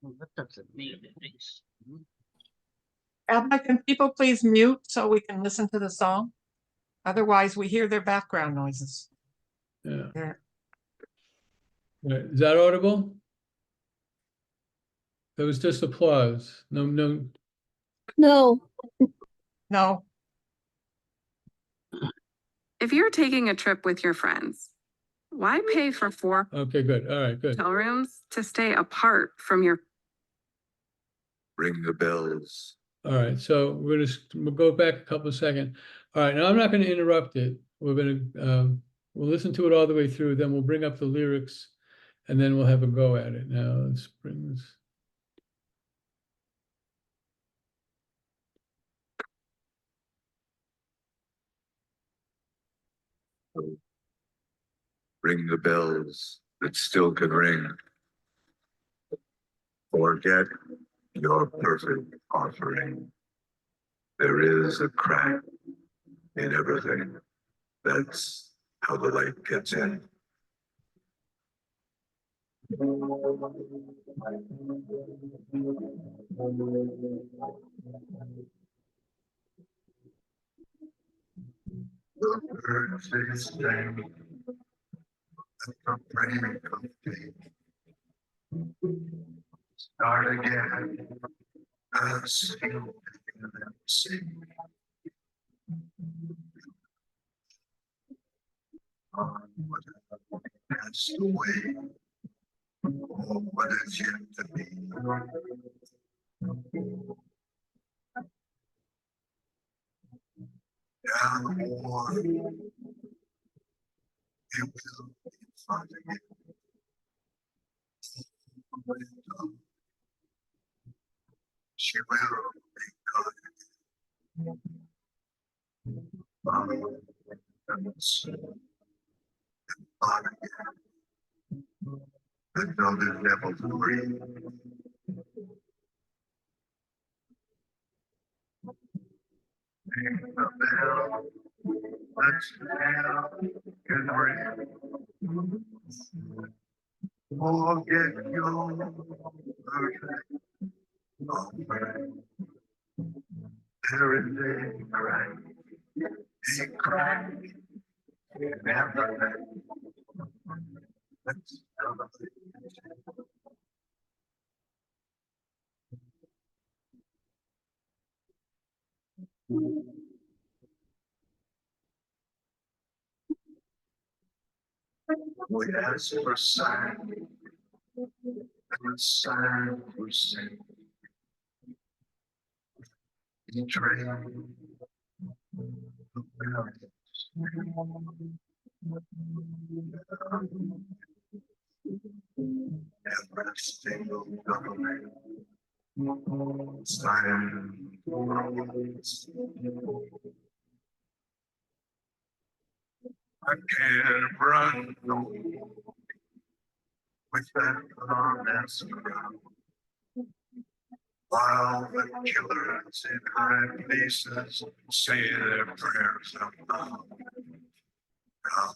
Well, that doesn't mean anything. Abba, can people please mute so we can listen to the song? Otherwise, we hear their background noises. Yeah. Yeah. Right. Is that audible? That was just applause. No. No. No, If you're taking a trip with your friends, why pay for 4 Okay, good. All right, good. hotel rooms to stay apart from your Ring the bells. All right, so we'll go back a couple of seconds. All right, now I'm not going to interrupt it. We're going to we'll listen to it all the way through. Then we'll bring up the lyrics, and then we'll have a go at it. Now let's bring this. Ring the bells that still can ring. Forget your perfect offering. There is a crack in everything. That's how the light gets in. The birds they sing at the break of day. Start again. Sing. On what passed away. Oh, what is yet to be. Down the war. It will be fun again. She will be good. On again. Another level 3. Ring the bell. Let's bell can ring. Forget your perfect offering. There is a crack. A crack in everything. Let's celebrate. We ask for sign, and sign we sing. Train the bells. Every single government sign rules. I can't run with that honest crowd. While the killers in high places say their prayers out loud. Now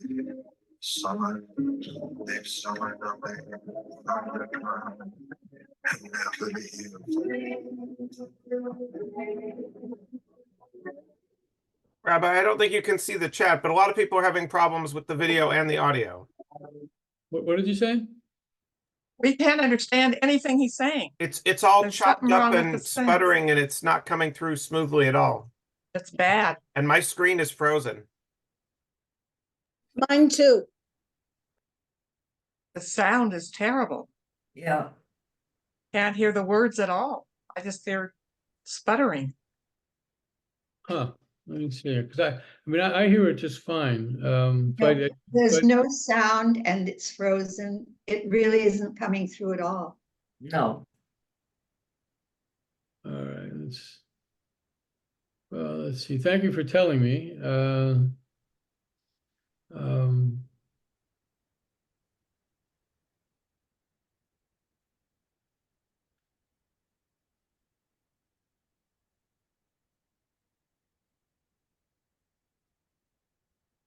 they've summoned the way from the ground and never leave. Rabbi, I don't think you can see the chat, but a lot of people are having problems with the video and the audio. What did you say? we can't understand anything he's saying. It's all There's chopped something up wrong with and the sound. sputtering, and it's not coming through smoothly at all. It's bad. And my screen is frozen. Mine too. The sound is terrible. Yeah. Can't hear the words at all. I just hear sputtering. Huh, let me see, because I hear it just fine. But There's but- no sound and it's frozen. It really isn't coming through at all. No. all right, let's see. Thank you for telling me.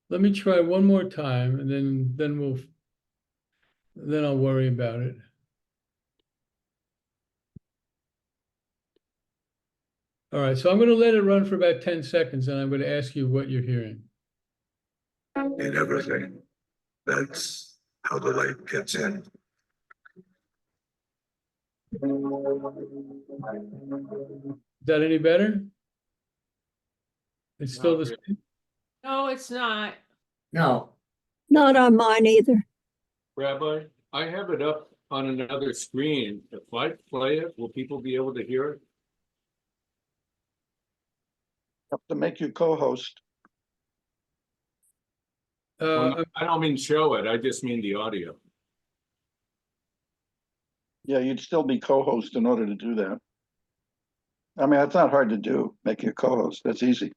Let me try one more time, and then I'll worry about it. All right, so I'm going to let it run for about 10 seconds and I'm going to ask you what you're hearing. in everything. That's how the light gets in. Is that any better? It's still the same? No, it's not. No. Not on mine either. Rabbi, I have it up on another screen. If I play it, will people be able to hear it? Have to make you co-host. I don't mean show it, I just mean the audio. Yeah, you'd still be co-host in order to do that. I mean, it's not hard to do, make you co-host. That's easy.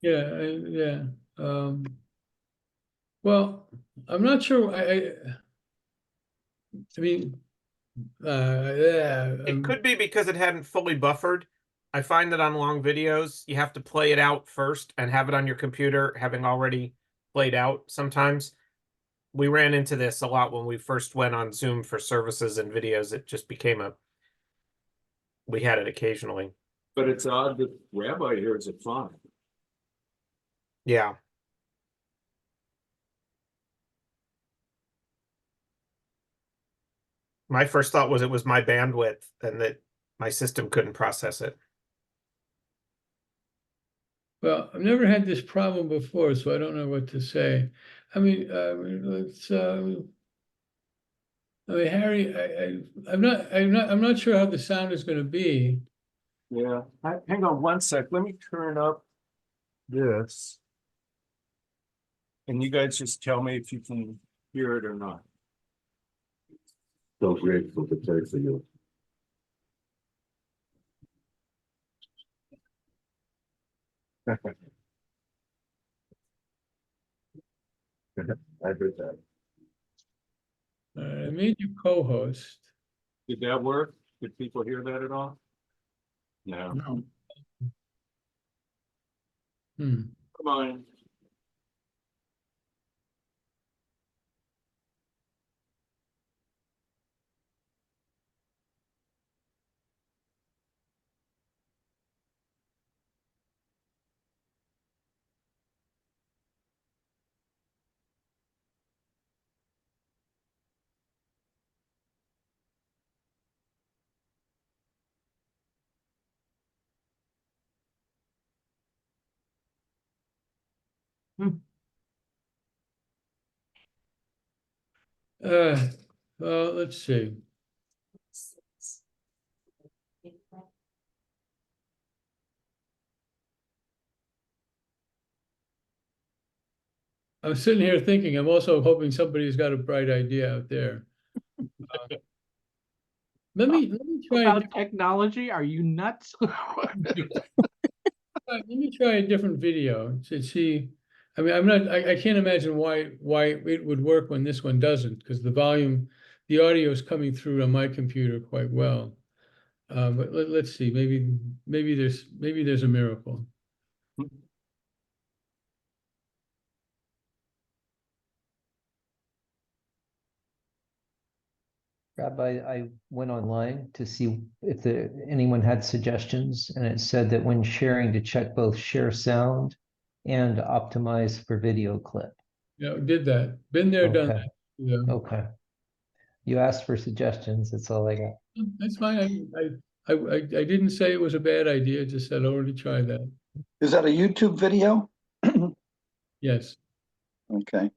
Yeah, yeah. Well, I'm not sure. I mean, yeah. It could be because it hadn't fully buffered. I find that on long videos, you have to play it out first and have it on your computer having already played out sometimes. We ran into this a lot when we first went on Zoom for services and videos. It just became we had it occasionally. But it's odd that Rabbi hears it fine. Yeah. My first thought was it was my bandwidth and that my system couldn't process it. Well, I've never had this problem before, so I don't know what to say. I mean, let's. I mean, Harry, I'm not sure how the sound is going to be. Yeah, hang on one sec, let me turn up this. And you guys just tell me if you can hear it or not. So grateful to play for you. I heard that. I made you co-host. Did that work? Did people hear that at all? No. No. Hmm. Come on. Well, let's see. I'm sitting here thinking, I'm also hoping somebody's got a bright idea out there. Let me try. About technology, are you nuts? Let me try a different video to see. I mean, I can't imagine why it would work when this one doesn't, because the audio is coming through on my computer quite well. But let's see. Maybe there's a miracle. Rabbi, I went online to see if anyone had suggestions, and it said that when sharing to check both share sound and optimize for video clip. Yeah, did that. Been there, done Okay. that. Yeah. Okay. You asked for suggestions. That's all I got. That's fine. I didn't say it was a bad idea. Just said I already tried that. Is that a YouTube video? Yes. Okay.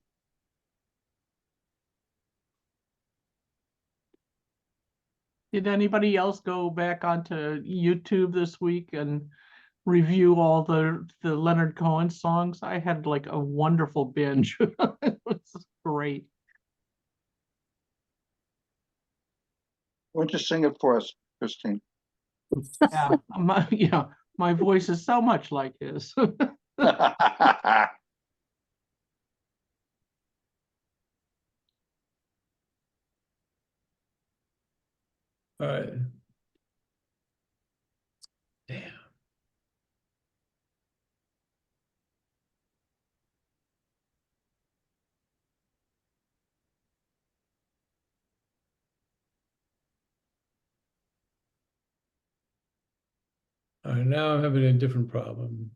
Did anybody else go back onto YouTube this week and review all the Leonard Cohen songs? I had like a wonderful binge. It was great. Why don't you sing it for us, Christine? Yeah, my voice is so much like his. All right. Damn. All All right, now I'm having a different problem.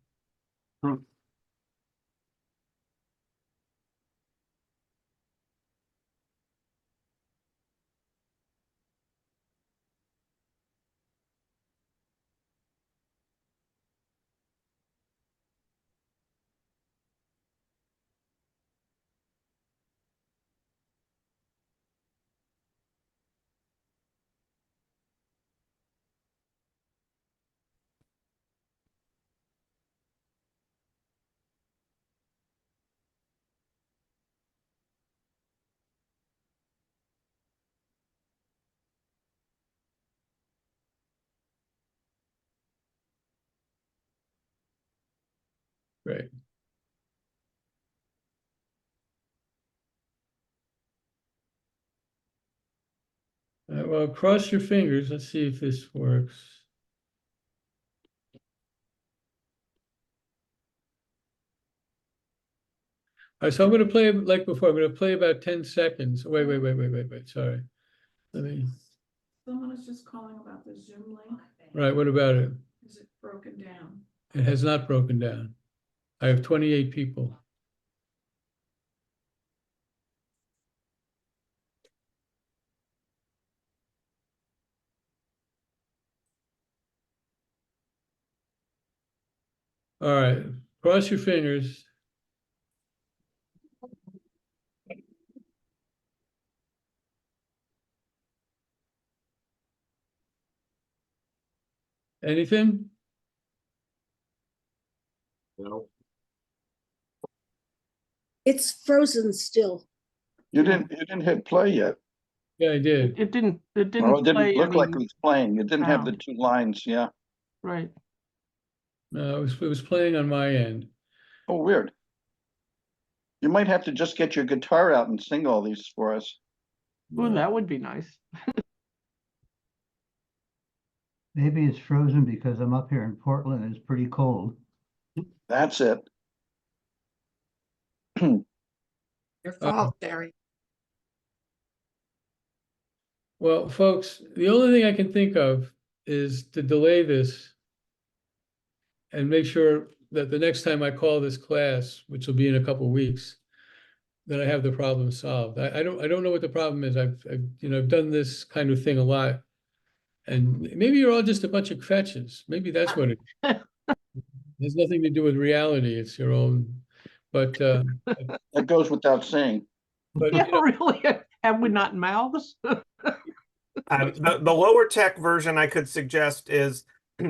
Great. Well, cross your fingers. Let's see if this works. All right, so I'm going to play like before. I'm going to play about 10 seconds. Wait. Sorry. Let me. Someone is just calling about the Zoom link. Right. What about it? Is it broken down? It has not broken down. I have 28 people. All right. Cross your fingers. Anything? No. It's frozen still. You didn't hit play yet. Yeah, I did. It didn't Oh, it play didn't look like it any, was playing. It didn't have the sound. 2 lines, yeah. right. No, it was playing on my end. Oh, weird. You might have to just get your guitar out and sing all these for us. Ooh, that would be nice. Maybe it's frozen because I'm up here in Portland and it's pretty cold. That's it. Your fault, Terry. Well, folks, the only thing I can think of is to delay this and make sure that the next time I call this class, which will be in a couple of weeks, that I have the problem solved. I don't know what the problem is. I've done this kind of thing a lot. And maybe you're all just a bunch of fetches. Maybe that's what it has nothing to do with reality. It's your own, but That goes without saying. but Yeah, really? Have we not mouths? The lower tech version I could suggest is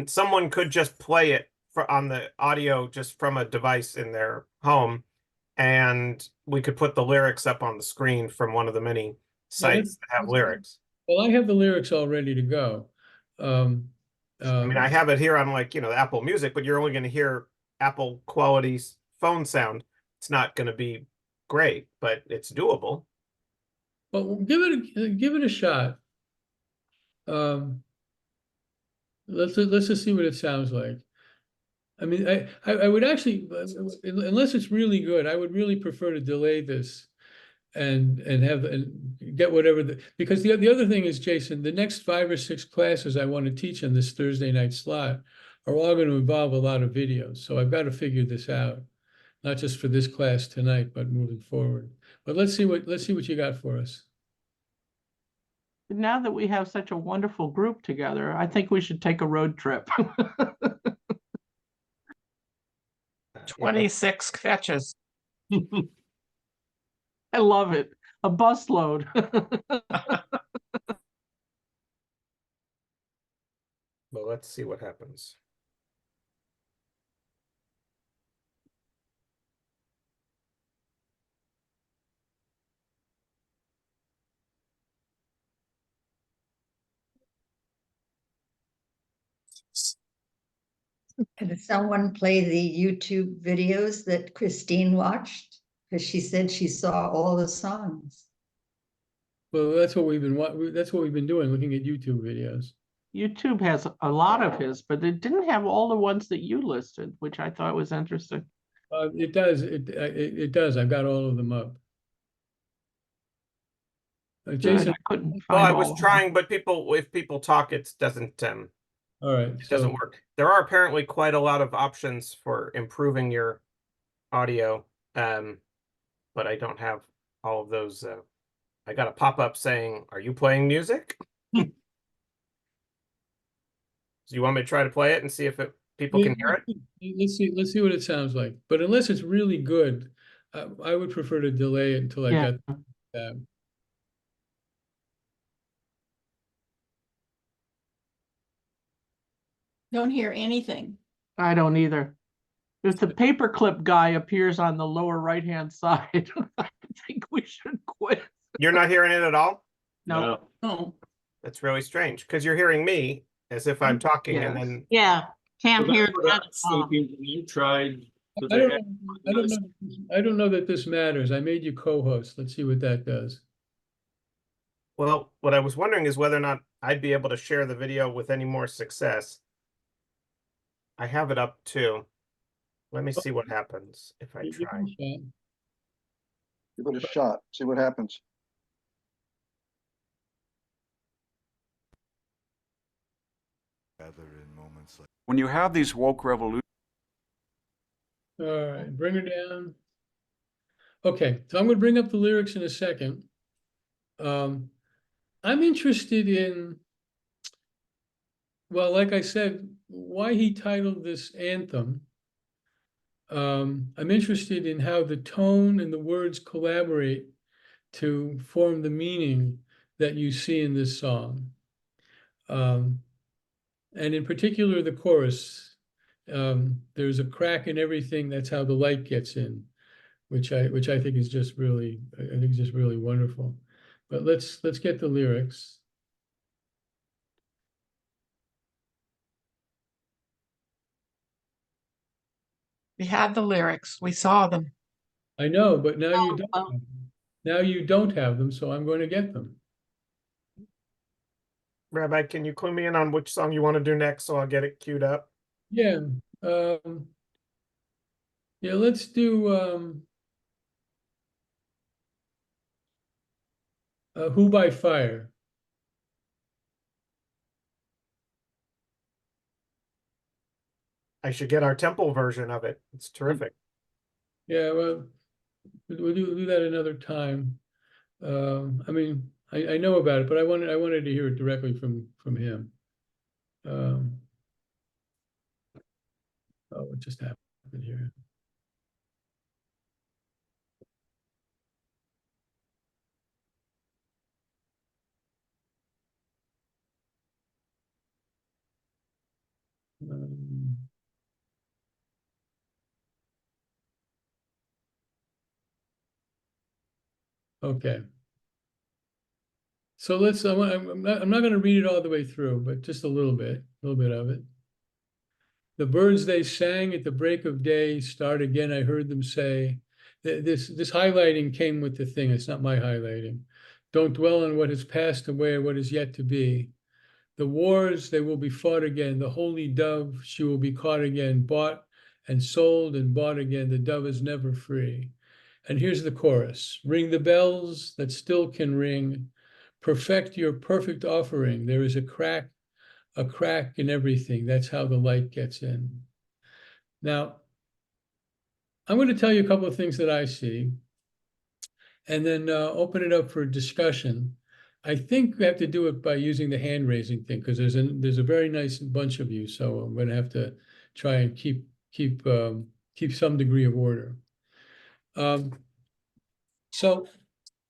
someone could just play it on the audio just from a device in their home, and we could put the lyrics up on the screen from one of the many sites that have lyrics. Well, I have the lyrics all ready to go. I mean, I have it here on Apple Music, but you're only going to hear Apple quality phone sound. It's not going to be great, but it's doable. Well, give it a shot. Let's just see what it sounds like. I mean, I would actually, unless it's really good, I would really prefer to delay this and get whatever because the other thing is, Jason, the next 5 or 6 classes I want to teach on this Thursday night slot are all going to involve a lot of videos. So I've got to figure this out, not just for this class tonight, but moving forward. But let's see what you got for us. Now that we have such a wonderful group together, I think we should take a road trip. 26 fetches. I love it. A busload. Well, let's see what happens. And did someone play the YouTube videos that Christine watched? Because she said she saw all the songs. Well, that's what we've been doing, looking at YouTube videos. YouTube has a lot of his, but it didn't have all the ones that you listed, which I thought was interesting. It does. It does. I've got all of them up. Jason, I couldn't Well, find I all was of them. trying, but if people talk, it doesn't All right, It doesn't so work. There are apparently quite a lot of options for improving your audio, but I don't have all of those. I got a pop-up saying, "Are you playing music?" Do you want me to try to play it and see if people can hear it? let's see what it sounds like. But unless it's really good, I would prefer to delay it until I Yeah. got that. Don't hear anything. I don't either. If the paperclip guy appears on the lower right-hand side, I think we should quit. You're not hearing it at all? No, Oh, That's really strange because you're hearing me as if I'm talking and Yes. then Yeah, can't Well, hear that's what I that. was thinking when you tried. but I they don't, had- I don't know, I don't know that this matters. I made you co-host. Let's see what that does. well, what I was wondering is whether or not I'd be able to share the video with any more success. I have it up too. Let me see what happens if I Give it try. a shot. Give it a shot, see what happens. When you have these woke revolutions. All right, bring her down. Okay, so I'm going to bring up the lyrics in a second. I'm interested in, well, like I said, why he titled this anthem. I'm interested in how the tone and the words collaborate to form the meaning that you see in this song. And in particular, the chorus. There's a crack in everything, that's how the light gets in, which I think is just really, I think is just really wonderful. But let's get the lyrics. We had the lyrics, we saw them. I know, but now you Oh, don't. oh. have them. Now you don't have them, so I'm going to get them. Rabbi, can you clue me in on which song you want to do next so I'll get it queued up? Yeah. Yeah, let's do Who by Fire. I should get our temple version of it. It's terrific. Yeah, well, we'll do that another time. I mean, I know about it, but I wanted to hear it directly from him. Oh, what just happened here? Okay. So let's. I'm not going to read it all the way through, but just a little bit of it. The birds they sang at the break of day start again. I heard them say. This highlighting came with the thing. It's not my highlighting. Don't dwell on what has passed away or what is yet to be. The wars, they will be fought again. The holy dove, she will be caught again, bought and sold and bought again. The dove is never free. And here's the chorus. Ring the bells that still can ring. Perfect your perfect offering. There is a crack in everything. That's how the light gets in. Now, I'm going to tell you a couple of things that I see, and then open it up for discussion. I think we have to do it by using the hand raising thing because there's a very nice bunch of you, so I'm going to have to try and keep some degree of order. So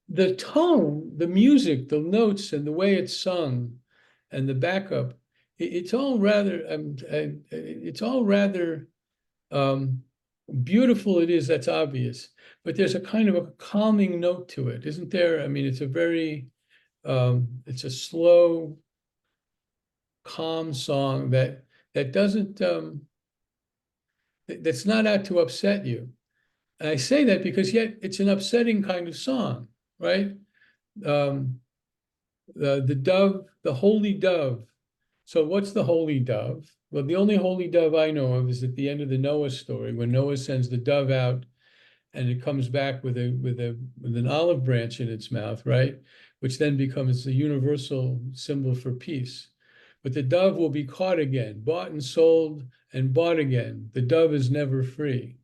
the tone, the music, the notes, and the way it's sung, and the backup, it's all rather beautiful. It is, that's obvious, but there's a kind of a calming note to it, isn't there? I mean, it's a very it's a slow, calm song that doesn't that's not out to upset you. And I say that because yet it's an upsetting kind of song, right? The dove, the holy dove. So what's the holy dove? Well, the only holy dove I know of is at the end of the Noah story, when Noah sends the dove out and it comes back with an olive branch in its mouth, right? Which then becomes the universal symbol for peace. but the dove will be caught again, bought and sold and bought again. The dove is never free.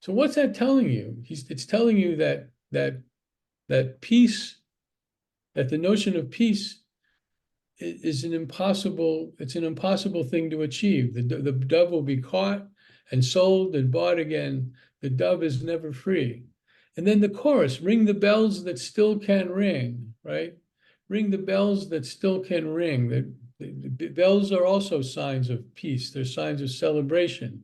So what's that telling you? It's telling you that peace, that the notion of peace is an impossible thing to achieve. The dove will be caught and sold and bought again. The dove is never free. And then the chorus, ring the bells that still can ring, right? Ring the bells that still can ring. The bells are also signs of peace. They're signs of celebration.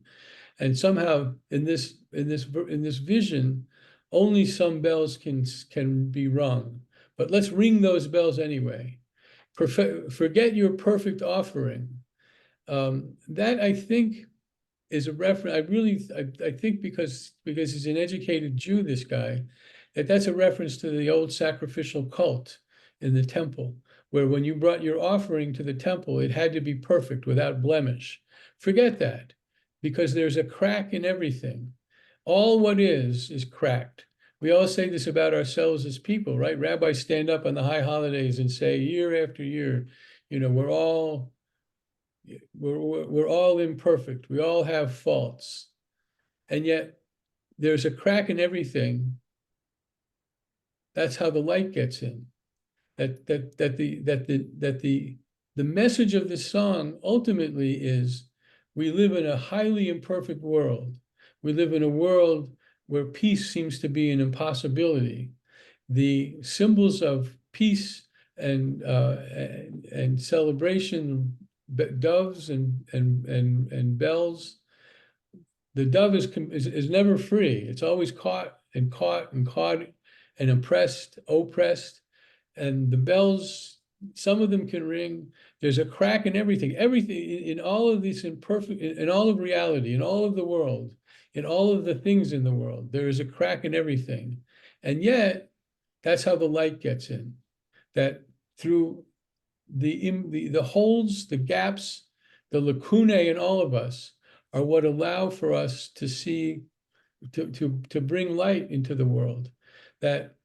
And somehow in this vision, only some bells can be rung. But let's ring those bells anyway. Forget your perfect offering. That I think is a reference. I think because he's an educated Jew, this guy, that's a reference to the old sacrificial cult in the temple, where when you brought your offering to the temple, it had to be perfect without blemish. Forget that, because there's a crack in everything. All what is cracked. We all say this about ourselves as people, right? Rabbis stand up on the high holidays and say, year after year, we're all imperfect. We all have faults, and yet there's a crack in everything. That's how the light gets in. The message of this song ultimately is, we live in a highly imperfect world. We live in a world where peace seems to be an impossibility. The symbols of peace and celebration, doves and bells. The dove is never free. It's always caught and oppressed. And the bells, some of them can ring. There's a crack in everything. Everything in all of this imperfect, in all of reality, in all of the world, in all of the things in the world, there is a crack in everything. And yet, that's how the light gets in. That through the holes, the gaps, the lacunae in all of us are what allow for us to see, to bring light into the world. That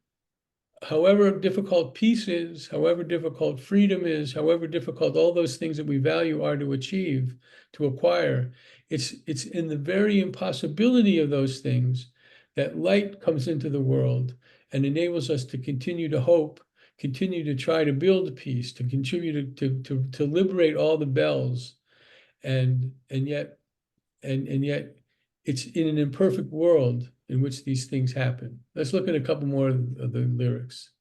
however difficult peace is, however difficult freedom is, however difficult all those things that we value are to achieve, to acquire, it's in the very impossibility of those things that light comes into the world and enables us to continue to hope, continue to try to build peace, to continue to liberate all the bells, and yet it's in an imperfect world in which these things happen. Let's look at a couple more of the lyrics.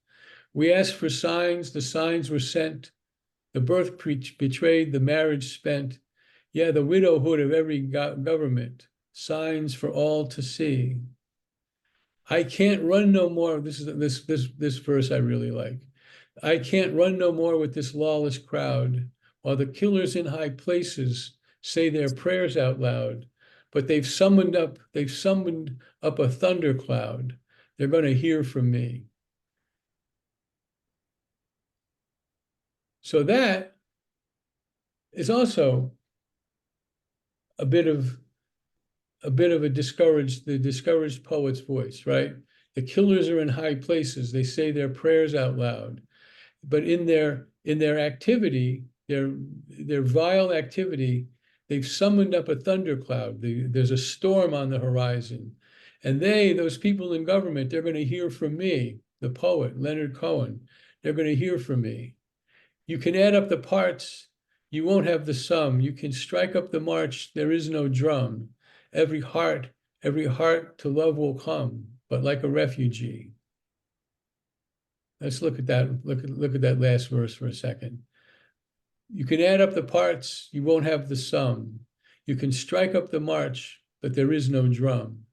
We asked for signs, the signs were sent. The birth betrayed, the marriage spent. Yeah, the widowhood of every government. Signs for all to see. I can't run no more. This verse I really like. I can't run no more with this lawless crowd, while the killers in high places say their prayers out loud. But they've summoned up a thundercloud. They're going to hear from me. So that is also a bit of a discouraged poet's voice, right? The killers are in high places. They say their prayers out loud, but in their activity, their vile activity, they've summoned up a thundercloud. There's a storm on the horizon. And those people in government, they're going to hear from me, the poet, Leonard Cohen. They're going to hear from me. You can add up the parts, you won't have the sum. You can strike up the march, there is no drum. Every heart to love will come, but like a refugee. Let's look at that. Look at that last verse for a second. You can add up the parts, you won't have the sum. You can strike up the march, but there is no drum.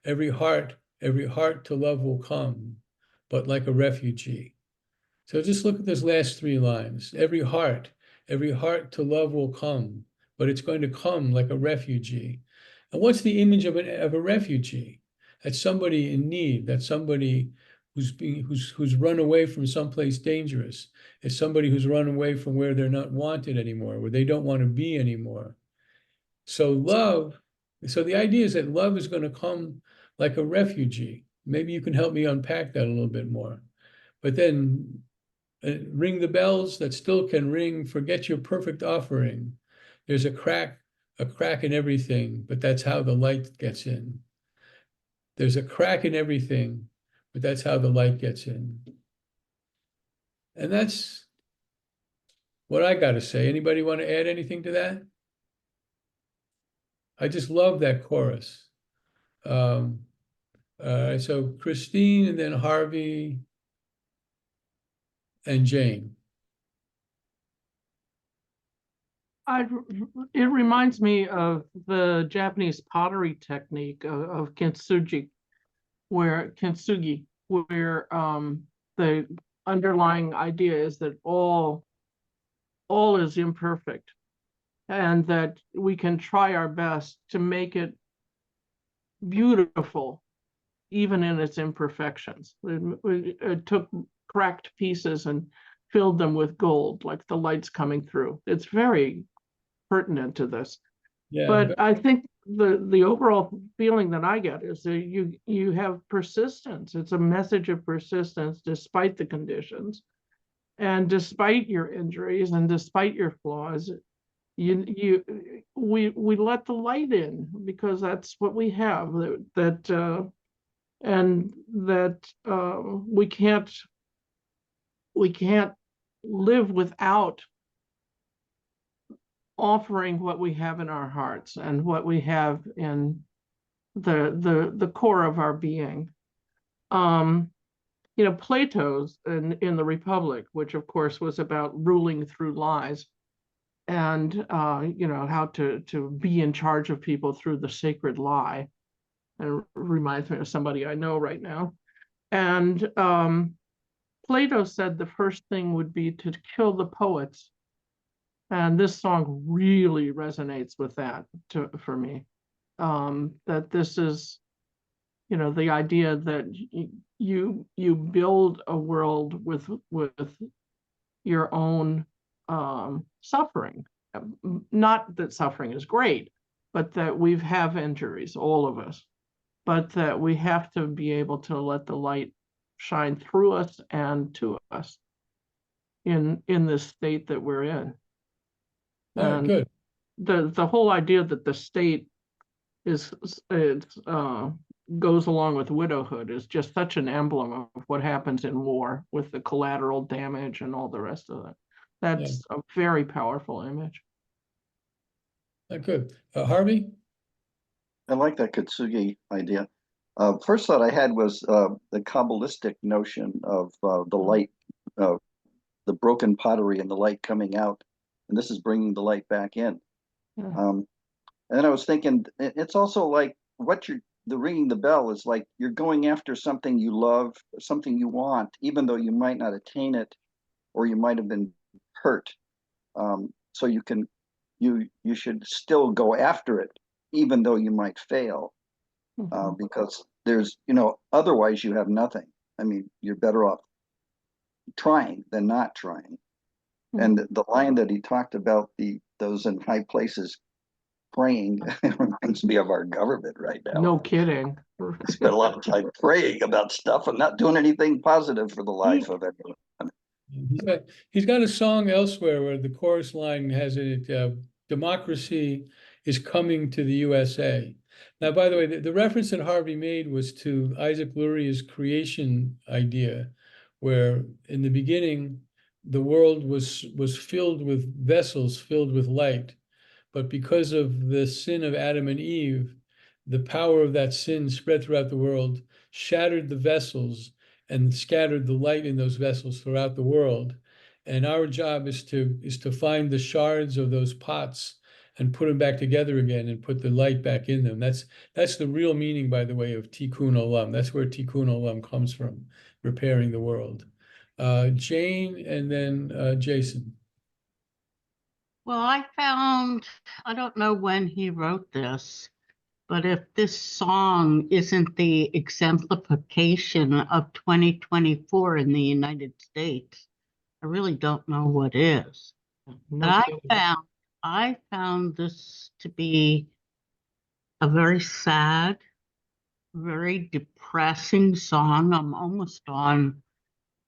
Every heart to love will come, but like a refugee. So just look at those last three lines. Every heart to love will come, but it's going to come like a refugee. And what's the image of a refugee? That's somebody in need. That's somebody who's run away from someplace dangerous. It's somebody who's run away from where they're not wanted anymore, where they don't want to be anymore. So the idea is that love is going to come like a refugee. Maybe you can help me unpack that a little bit more. But then ring the bells that still can ring, forget your perfect offering. There's a crack in everything, but that's how the light gets in. There's a crack in everything, but that's how the light gets in. And that's what I got to say. Anybody want to add anything to that? I just love that chorus. So Christine and then Harvey and Jane. It reminds me of the Japanese pottery technique of kintsugi, where the underlying idea is that all is imperfect, and that we can try our best to make it beautiful, even in its imperfections. It took cracked pieces and filled them with gold, like the light's coming through. It's very pertinent to this. Yeah, but I think the overall feeling that I get is that you have persistence. It's a message of persistence despite the conditions, and despite your injuries and despite your flaws. We let the light in because that's what we have. We can't live without offering what we have in our hearts and what we have in the core of our being. Plato's in the Republic, which of course was about ruling through lies, and how to be in charge of people through the sacred lie. And it reminds me of somebody I know right now. And Plato said the first thing would be to kill the poets. And this song really resonates with that for me. That this is, the idea that you build a world with your own suffering. Not that suffering is great, but that we have injuries, all of us, but that we have to be able to let the light shine through us and to us in this state that we're in. And good. The whole idea that the state goes along with widowhood is just such an emblem of what happens in war with the collateral damage and all the rest of it. That's a very powerful image. Good. Harvey? I like that Kintsugi idea. First thought I had was the Kabbalistic notion of the light, the broken pottery and the light coming out. And this is bringing the light back in. Yeah. And then I was thinking, it's also like the ringing the bell is like you're going after something you love, something you want, even though you might not attain it, or you might have been hurt. So you should still go after it, even though you might fail, because there's, otherwise you have nothing. I mean, you're better off trying than not trying. And the line that he talked about, those in high places praying, reminds me of our government right now. No kidding. We spend a lot of time praying about stuff and not doing anything positive for the life of everyone. He's got a song elsewhere where the chorus line has it, democracy is coming to the USA. Now, by the way, the reference that Harvey made was to Isaac Luria's creation idea, where in the beginning, the world was filled with vessels filled with light. But because of the sin of Adam and Eve, the power of that sin spread throughout the world, shattered the vessels, and scattered the light in those vessels throughout the world. And our job is to find the shards of those pots and put them back together again and put the light back in them. That's the real meaning, by the way, of Tikkun Olam. That's where Tikkun Olam comes from, repairing the world. Jane and then Jason. Well, I don't know when he wrote this, but if this song isn't the exemplification of 2024 in the United States, I really don't know what is. But I found this to be a very sad, very depressing song. I'm almost on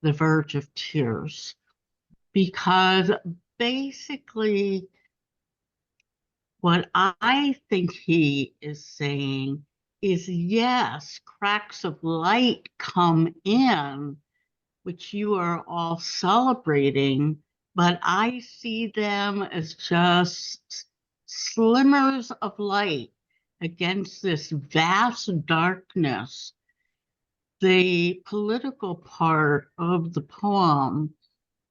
the verge of tears. because basically what I think he is saying is, yes, cracks of light come in, which you are all celebrating, but I see them as just slimmers of light against this vast darkness. The political part of the poem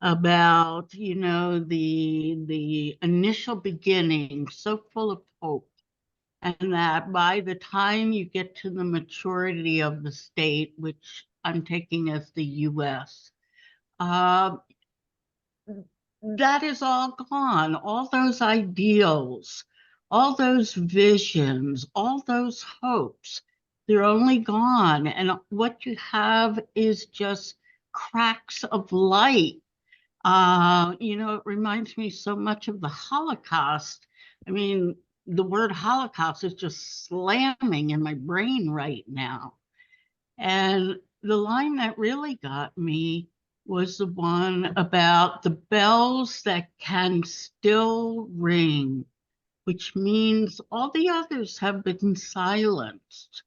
about, the initial beginning, so full of hope, and that by the time you get to the maturity of the state, which I'm taking as the US, uh, that is all gone. All those ideals, all those visions, all those hopes, they're only gone. And what you have is just cracks of light. It reminds me so much of the Holocaust. I mean, the word Holocaust is just slamming in my brain right now. And the line that really got me was the one about the bells that can still ring, which means all the others have been silenced.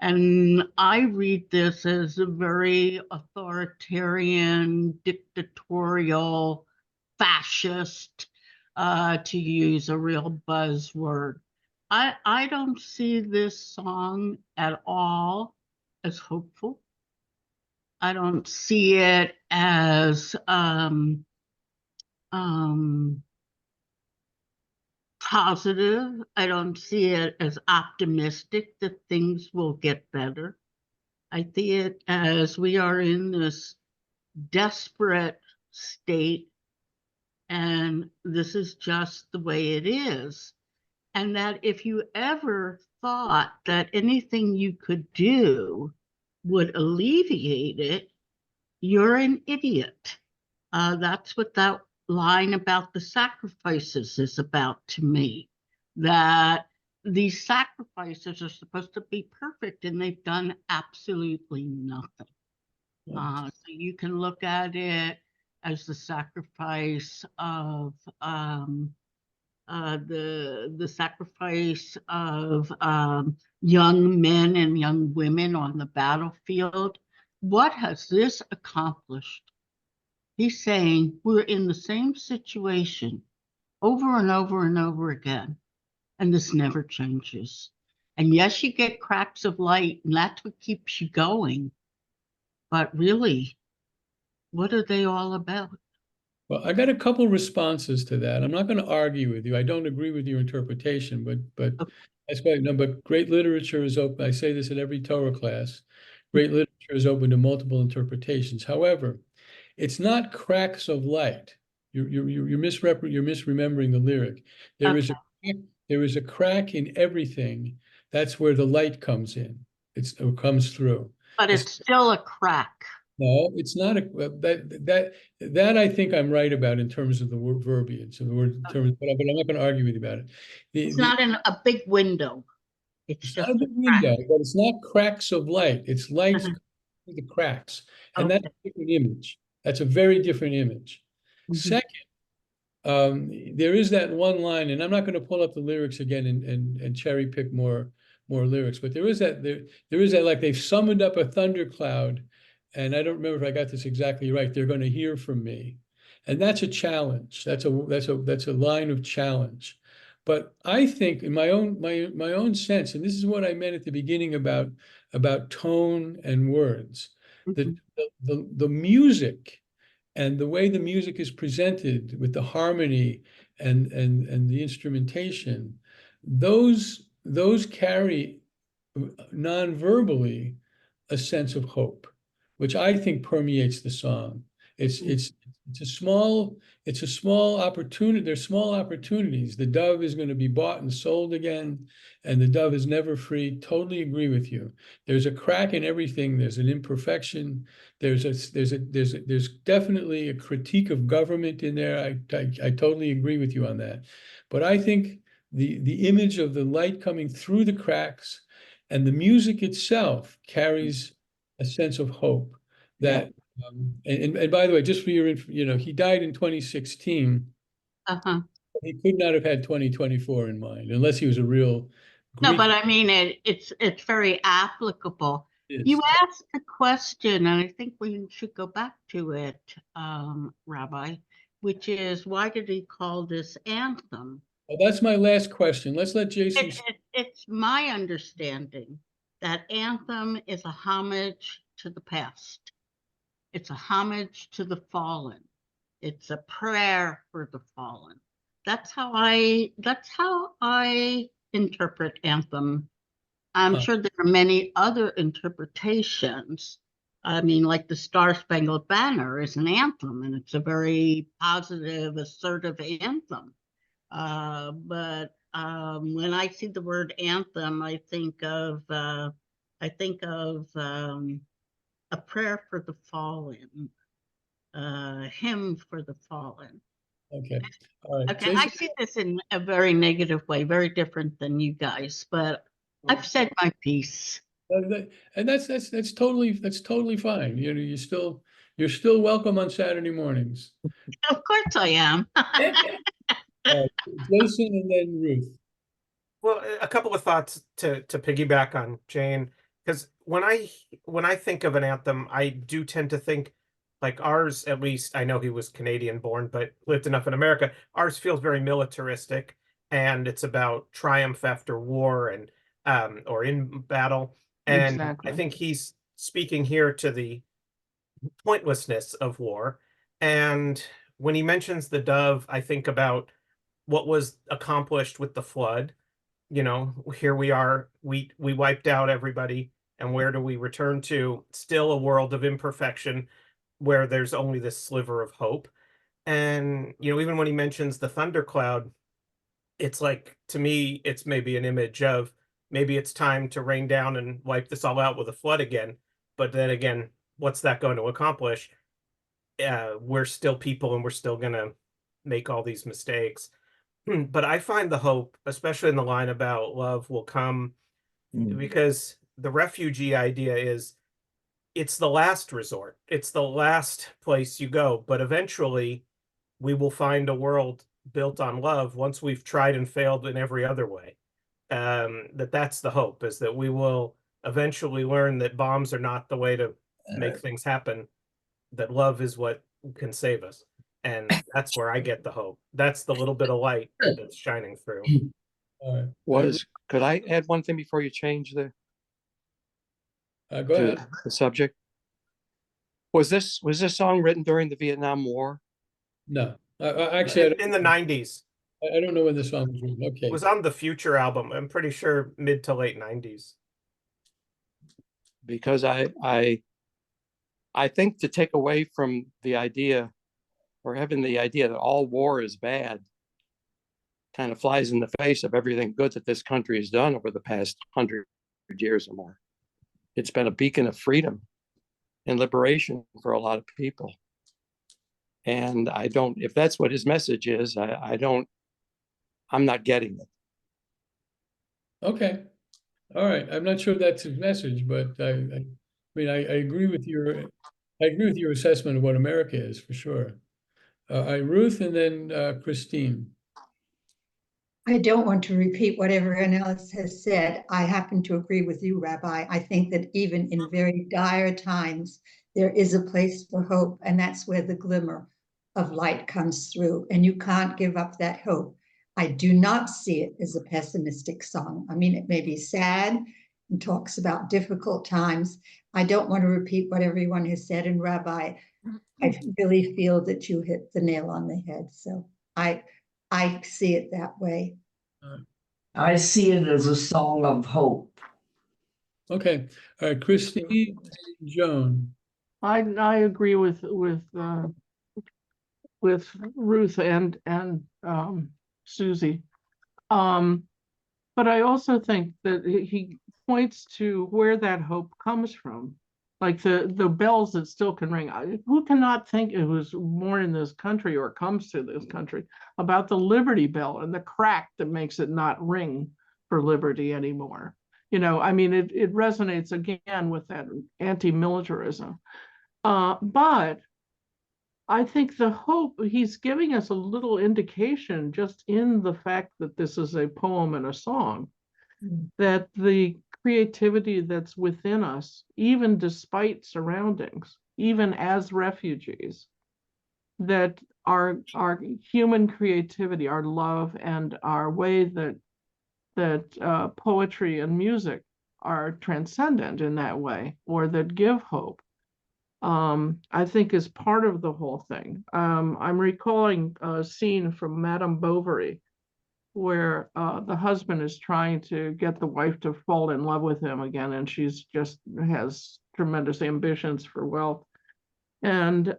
And I read this as a very authoritarian, dictatorial, fascist, to use a real buzzword. I don't see this song at all as hopeful. I don't see it as positive. I don't see it as optimistic that things will get better. I see it as we are in this desperate state, and this is just the way it is. And that if you ever thought that anything you could do would alleviate it, you're an idiot. That's what that line about the sacrifices is about to me. That these sacrifices are supposed to be perfect, and they've done absolutely nothing. So you can look at it as the sacrifice of the sacrifice of young men and young women on the battlefield. What has this accomplished? He's saying we're in the same situation over and over and over again, and this never changes. And yes, you get cracks of light, and that's what keeps you going. But really, what are they all about? Well, I got a couple responses to that. I'm not going to argue with you. I don't agree with your interpretation, but that's why. No, but great literature is open. I say this at every Torah class. Great literature is open to multiple interpretations. However, it's not cracks of light. You're misremembering the lyric. There is a crack in everything. That's where the light comes in. It comes through. But it's still a crack. No, it's not that I think I'm right about in terms of the word verbiage of the word terms, but I'm not going to argue with you about it. It's not in a big window. It's just not a big window, but it's not cracks of light. It's lights through the cracks, and that's a different image. That's a very different image. Second, there is that one line, and I'm not going to pull up the lyrics again and cherry pick more lyrics, but there is that like they've summoned up a thundercloud. And I don't remember if I got this exactly right. They're going to hear from me, and that's a challenge. That's a line of challenge. But I think, in my own sense, and this is what I meant at the beginning about tone and words, that the music and the way the music is presented with the harmony and the instrumentation, those carry non-verbally a sense of hope, which I think permeates the song. It's a small opportunity. There's small opportunities. The dove is going to be bought and sold again, and the dove is never free. Totally agree with you. There's a crack in everything. There's an imperfection. There's definitely a critique of government in there. I totally agree with you on that. But I think the image of the light coming through the cracks and the music itself carries a sense of hope that And by the way, just for your, he died in 2016. Uh-huh. He could not have had 2024 in mind unless he was a real No, Greek. but I mean, it's very applicable. You Yes. asked a question, and I think we should go back to it, Rabbi, which is, why did he call this anthem? Well, that's my last question. Let's let Jason. It's my understanding that anthem is a homage to the past. It's a homage to the fallen. It's a prayer for the fallen. That's how I interpret anthem. I'm sure there are many other interpretations. I mean, like the Star Spangled Banner is an anthem, and it's a very positive, assertive anthem. But when I see the word anthem, I think of a prayer for the fallen, hymn for the fallen. Okay. All right. Okay, I Jason, see this in a very negative way, very different than you guys, but I've said my piece. and that's totally fine. You're still welcome on Saturday mornings. Of course I am. Jason and then Ruth. Well, a couple of thoughts to piggyback on Jane, because when I think of an anthem, I do tend to think like ours, at least I know he was Canadian born, but lived enough in America. Ours feels very militaristic, and it's about triumph after war and or in battle. And Exactly. I think he's speaking here to the pointlessness of war. And when he mentions the dove, I think about what was accomplished with the flood. Here we are, we wiped out everybody, and where do we return to? Still a world of imperfection where there's only this sliver of hope. And even when he mentions the thundercloud, it's like, to me, it's maybe an image of maybe it's time to rain down and wipe this all out with a flood again. But then again, what's that going to accomplish? We're still people, and we're still gonna make all these mistakes. But I find the hope, especially in the line about love will come, because the refugee idea is it's the last resort. It's the last place you go. But eventually we will find a world built on love once we've tried and failed in every other way. That's the hope, is that we will eventually learn that bombs are not the way to make things happen, that love is what can save us. And that's where I get the hope. That's the little bit of light that's shining through. All right. Could I add one thing before you change Go ahead. the subject? Was this song written during the Vietnam War? No, actually, in the 90s. I don't know when this song was written. Okay. It was on the Future album. I'm pretty sure mid to late 90s. Because I think to take away from the idea, or having the idea that all war is bad, kind of flies in the face of everything good that this country has done over the past 100 years or more. It's been a beacon of freedom and liberation for a lot of people. And if that's what his message is, I'm not getting it. Okay. All right. I'm not sure that's his message, but I agree with your assessment of what America is, for sure. Ruth, and then Christine. I don't want to repeat what everyone else has said. I happen to agree with you, Rabbi. I think that even in very dire times, there is a place for hope, and that's where the glimmer of light comes through, and you can't give up that hope. I do not see it as a pessimistic song. I mean, it may be sad and talks about difficult times. I don't want to repeat what everyone has said, and Rabbi, I really feel that you hit the nail on the head. So I see it that way. I see it as a song of hope. Okay. All right, Christine, Joan. I agree with Ruth and Susie. But I also think that he points to where that hope comes from. Like the bells that still can ring. Who cannot think it was born in this country or comes to this country about the Liberty Bell and the crack that makes it not ring for liberty anymore? I mean, it resonates again with that anti-militarism. But I think the hope, he's giving us a little indication just in the fact that this is a poem and a song, that the creativity that's within us, even despite surroundings, even as refugees, that our human creativity, our love, and our way that poetry and music are transcendent in that way, or that give hope, I think is part of the whole thing. I'm recalling a scene from Madame Bovary where the husband is trying to get the wife to fall in love with him again, and she's just has tremendous ambitions for wealth. And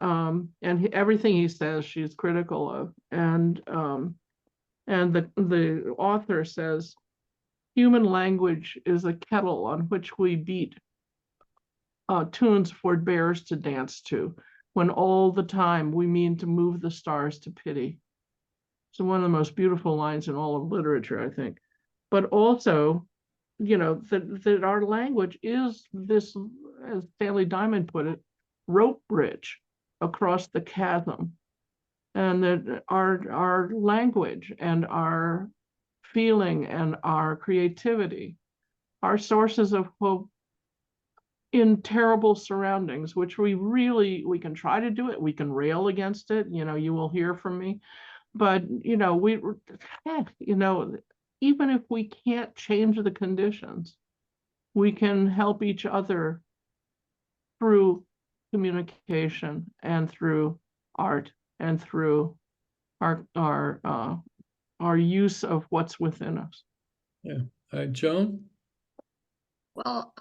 everything he says, she's critical of. And the author says, human language is a kettle on which we beat tunes for bears to dance to, when all the time we mean to move the stars to pity. So one of the most beautiful lines in all of literature, I think. But also, that our language is this, as Stanley Diamond put it, rope bridge across the chasm. And that our language and our feeling and our creativity are sources of hope in terrible surroundings, which we can try to do it. We can rail against it. You will hear from me, but even if we can't change the conditions, we can help each other through communication and through art and through our use of what's within us. Yeah. Joan? Well,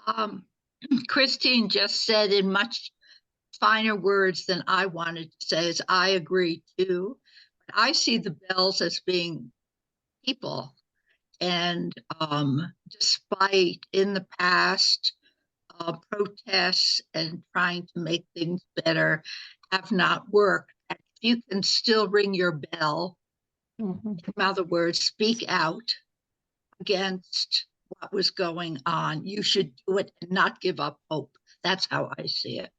Christine just said in much finer words than I wanted to say, as I agree too. I see the bells as being people, and despite in the past protests and trying to make things better have not worked, you can still ring your bell. In other words, speak out against what was going on. You should do it and not give up hope. That's how I see it.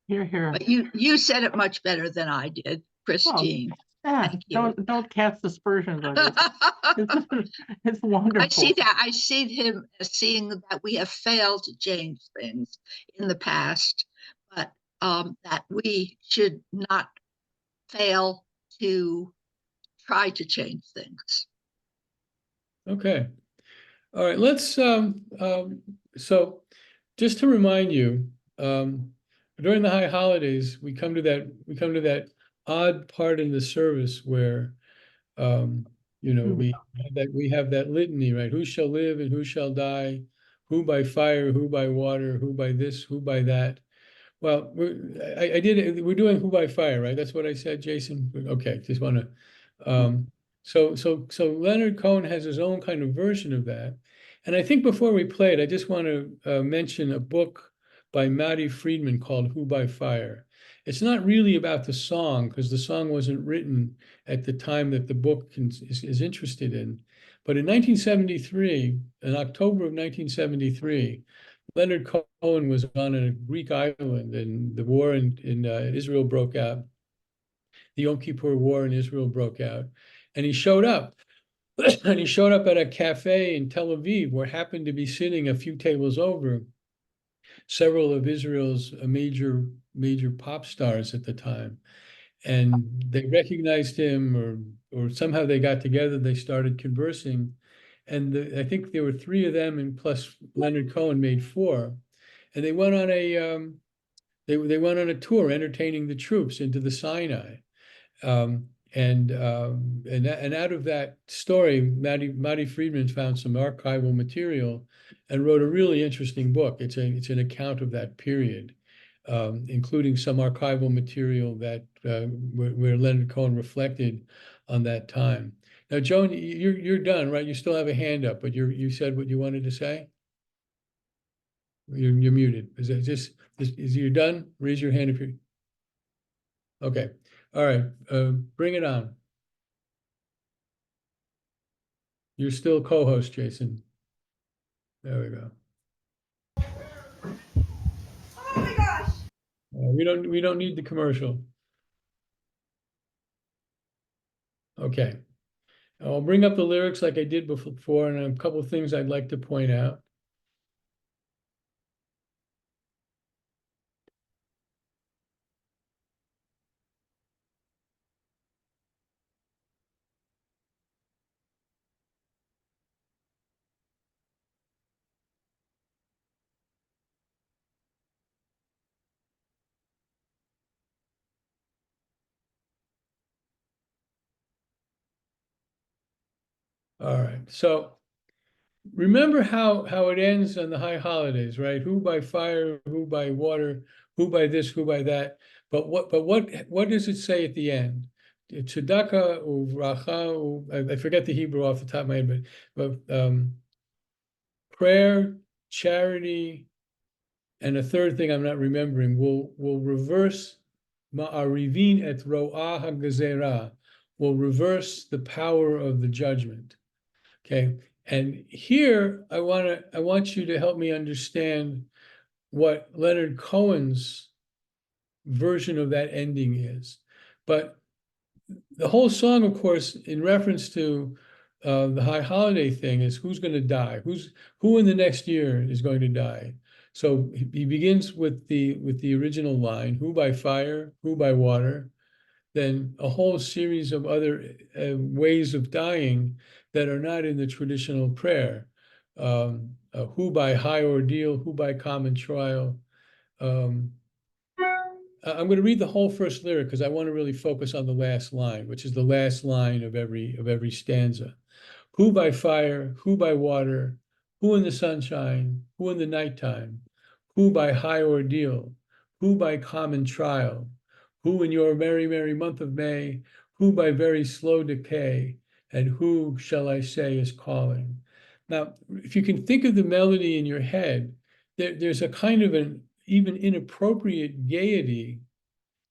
Here. But you said it much better than I did, Christine. Thank you. Don't cast aspersions on yourself. It's wonderful. I see that. I see him as seeing that we have failed to change things in the past, but that we should not fail to try to change things. Okay. All right. Let's so just to remind you, during the high holidays, we come to that odd part in the service where we have that litany, right? Who shall live and who shall die? Who by fire, who by water, who by this, who by that? Well, we're doing who by fire, right? That's what I said, Jason. Okay, just want to so Leonard Cohen has his own kind of version of that. And I think before we play it, I just want to mention a book by Matty Friedman called Who by Fire. It's not really about the song, because the song wasn't written at the time that the book is interested in. But in 1973, in October of 1973, Leonard Cohen was on a Greek island, and the war in Israel broke out. The Yom Kippur War in Israel broke out. And he showed up. And he showed up at a cafe in Tel Aviv, where happened to be sitting a few tables over several of Israel's major pop stars at the time. And they recognized him, or somehow they got together, they started conversing. And I think there were three of them, and plus Leonard Cohen made four. And they went on they went on a tour entertaining the troops into the Sinai. And out of that story, Matty Friedman found some archival material and wrote a really interesting book. It's an account of that period, including some archival material that where Leonard Cohen reflected on that time. Now, Joan, you're done, right? You still have a hand up, but you said what you wanted to say. You're muted. Is you done? Raise your hand if you're. Okay. All right, bring it on. You're still co-host, Jason. There we go. Oh my gosh. We don't need the commercial. Okay. I'll bring up the lyrics like I did before, and a couple of things I'd like to point out. All right. So remember how it ends on the high holidays, right? Who by fire, who by water, who by this, who by that. But what does it say at the end? Tzedakah uvracha. I forget the Hebrew off the top of my head, but prayer, charity, and a third thing I'm not remembering will reverse ma'arivin et ro'ah hagazera, will reverse the power of the judgment. Okay. And here I want you to help me understand what Leonard Cohen's version of that ending is. But the whole song, of course, in reference to the high holiday thing, is who's going to die? Who in the next year is going to die? So he begins with the original line, who by fire, who by water, then a whole series of other ways of dying that are not in the traditional prayer. Who by high ordeal, who by common trial. I'm going to read the whole first lyric because I want to really focus on the last line, which is the last line of every stanza. Who by fire, who by water, who in the sunshine, who in the nighttime, who by high ordeal, who by common trial, who in your merry, merry month of May, who by very slow decay, and who shall I say is calling. Now, if you can think of the melody in your head, there's a kind of an even inappropriate gaiety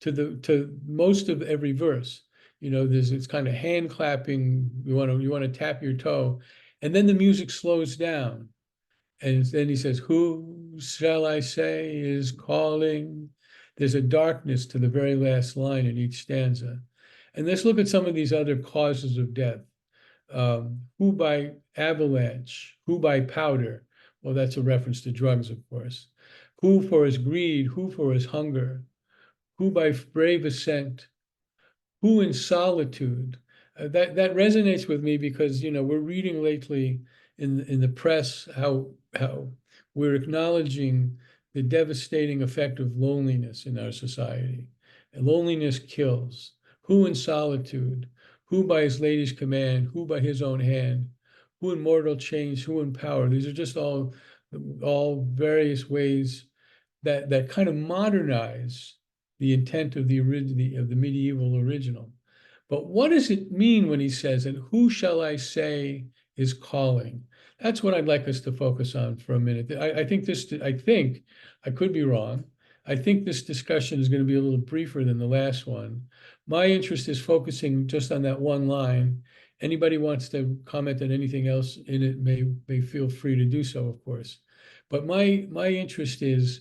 to most of every verse. You know, it's kind of hand clapping. You want to tap your toe, and then the music slows down, and then he says, "Who shall I say is calling?" There's a darkness to the very last line in each stanza. And let's look at some of these other causes of death. Who by avalanche? Who by powder? Well, that's a reference to drugs, of course. Who for his greed? Who for his hunger? Who by brave ascent? Who in solitude? That resonates with me because we're reading lately in the press how we're acknowledging the devastating effect of loneliness in our society. And loneliness kills. Who in solitude? Who by his lady's command? Who by his own hand? Who in mortal chains? Who in power? These are just all various ways that kind of modernize the intent of the medieval original. But what does it mean when he says, and who shall I say is calling? That's what I'd like us to focus on for a minute. I think, I could be wrong. I think this discussion is going to be a little briefer than the last one. My interest is focusing just on that one line. Anybody wants to comment on anything else in it may feel free to do so, of course. But my interest is,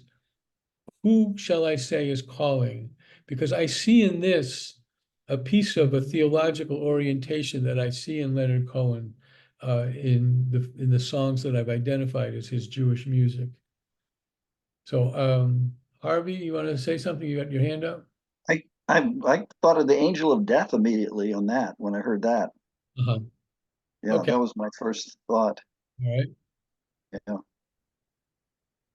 who shall I say is calling? Because I see in this a piece of a theological orientation that I see in Leonard Cohen in the songs that I've identified as his Jewish music. So Harvey, you want to say something? You got your hand up? I thought of the angel of death immediately on that when I heard that. Uh-huh. Yeah, Okay. that was my first thought. All right. Yeah.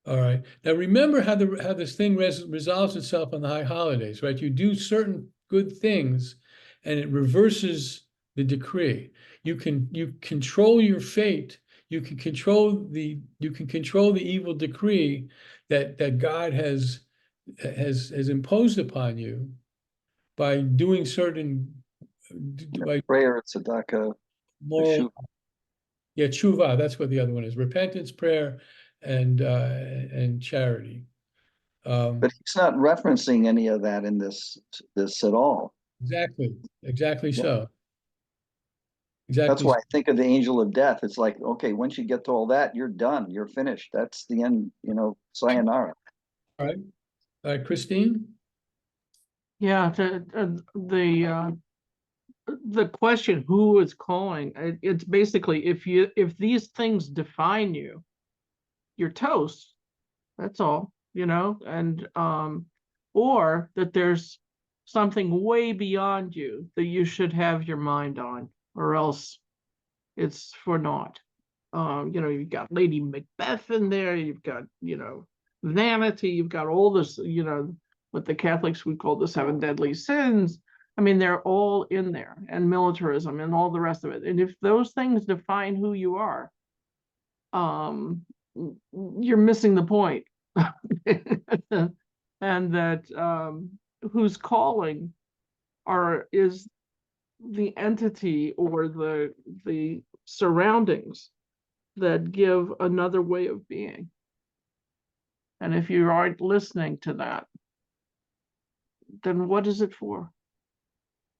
All right. Now remember how this thing resolves itself on the high holidays, right? You do certain good things, and it reverses the decree. You control your fate. You can control the evil decree that God has imposed upon you by doing certain by prayer, tzedakah, moral. Yeah, tshuva. That's what the other one is: repentance, prayer, and charity. But he's not referencing any of that in this at all. Exactly so. That's why I think of the angel of death. It's like, okay, once you get to all that, you're done. You're finished. That's the end, sayonara. All right. Christine? Yeah, the question, who is calling, it's basically, if these things define you, you're toast. That's all, and or that there's something way beyond you that you should have your mind on, or else it's for naught. You've got Lady Macbeth in there, you've got, vanity, you've got all this, what the Catholics would call the seven deadly sins. I mean, they're all in there, and militarism and all the rest of it. And if those things define who you are, you're missing the point. And that who's calling is the entity or the surroundings that give another way of being. And if you aren't listening to that, then what is it for?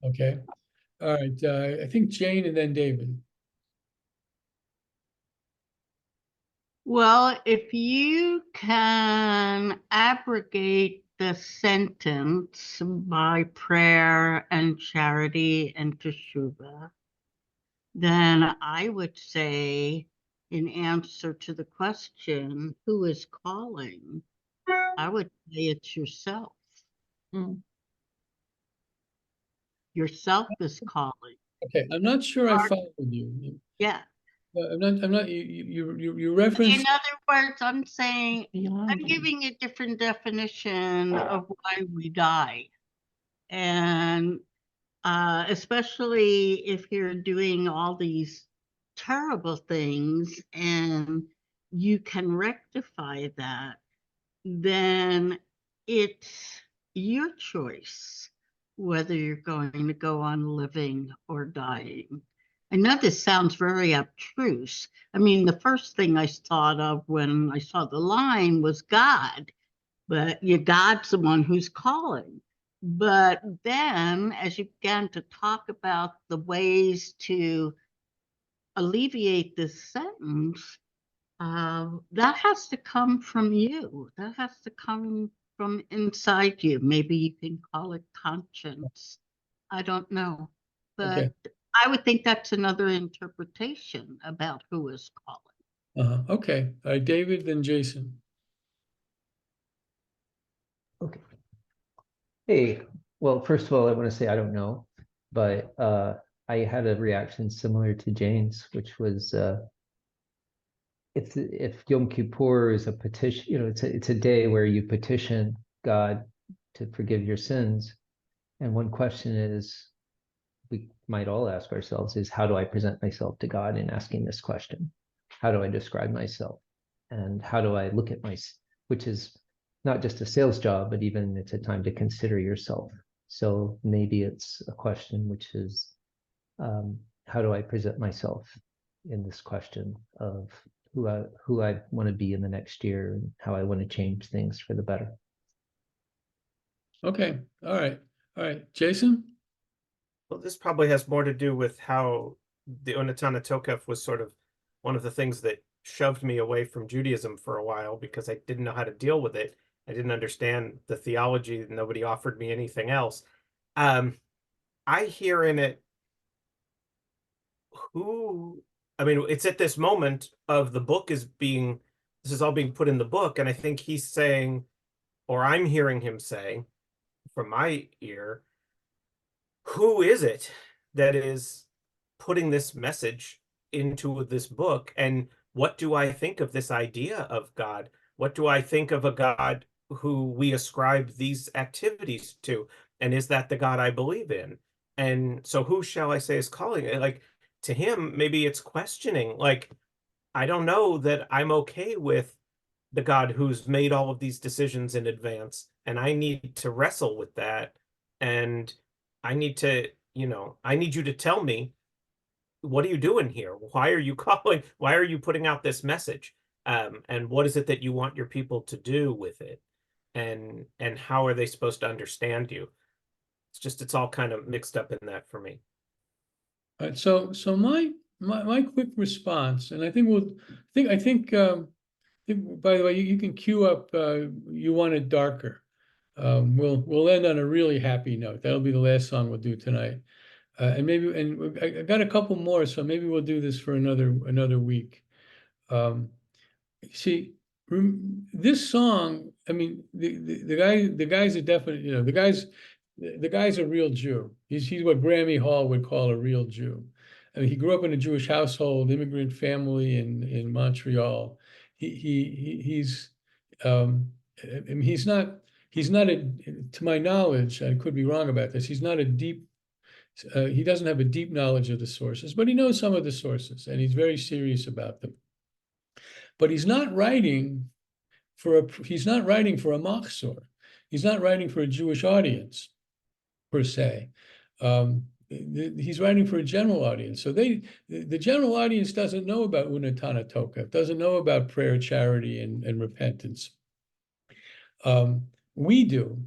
Okay. All right. I think Jane and then David. Well, if you can abrogate the sentence by prayer and charity and teshuvah, then I would say, in answer to the question, who is calling? I would say it's yourself. Yourself is calling. Okay, I'm not sure I followed you. Yeah. I'm not, you referenced. In other words, I'm saying, I'm giving a different definition of why we die. And especially if you're doing all these terrible things and you can rectify that, then it's your choice whether you're going to go on living or dying. I know this sounds very abstruse. I mean, the first thing I thought of when I saw the line was God, but God's the one who's calling. But then as you began to talk about the ways to alleviate this sentence, that has to come from you. That has to come from inside you. Maybe you can call it conscience. I don't know. But Okay. I would think that's another interpretation about who is calling. Okay. David, then Jason. Okay. Hey, well, first of all, I want to say I don't know, but I had a reaction similar to Jane's, which was if Yom Kippur is a petition, it's a day where you petition God to forgive your sins. And one question is, we might all ask ourselves, is how do I present myself to God in asking this question? How do I describe myself? And how do I look at which is not just a sales job, but even it's a time to consider yourself. So maybe it's a question which is, how do I present myself in this question of who I want to be in the next year and how I want to change things for the better. Okay. All right. Jason? Well, this probably has more to do with how the Onatana Tokef was sort of one of the things that shoved me away from Judaism for a while because I didn't know how to deal with it. I didn't understand the theology. Nobody offered me anything else. I hear in it it's at this moment of the book this is all being put in the book. And I think he's saying, or I'm hearing him say from my ear, who is it that is putting this message into this book? And what do I think of this idea of God? What do I think of a God who we ascribe these activities to? And is that the God I believe in? And so who shall I say is calling it? Like, to him, maybe it's questioning. Like, I don't know that I'm okay with the God who's made all of these decisions in advance. And I need to wrestle with that. And I need to, I need you to tell me, what are you doing here? Why are you calling? Why are you putting out this message? And what is it that you want your people to do with it? And how are they supposed to understand you? It's all kind of mixed up in that for me. All right, so my quick response, and I think by the way, you can cue up, you want it darker. we'll end on a really happy note. That'll be the last song we'll do tonight. And I got a couple more, so maybe we'll do this for another week. See, this song, I mean, the guy's a definite, the guy's a real Jew. He's what Grammy Hall would call a real Jew. I mean, he grew up in a Jewish household, immigrant family in Montreal. He's I mean, he's not to my knowledge, I could be wrong about this. He's not a deep he doesn't have a deep knowledge of the sources, but he knows some of the sources, and he's very serious about them. But he's not writing for a machzor. He's not writing for a Jewish audience, per se. He's writing for a general audience. So the general audience doesn't know about Unatana Tokef, doesn't know about prayer, charity, and repentance. We do,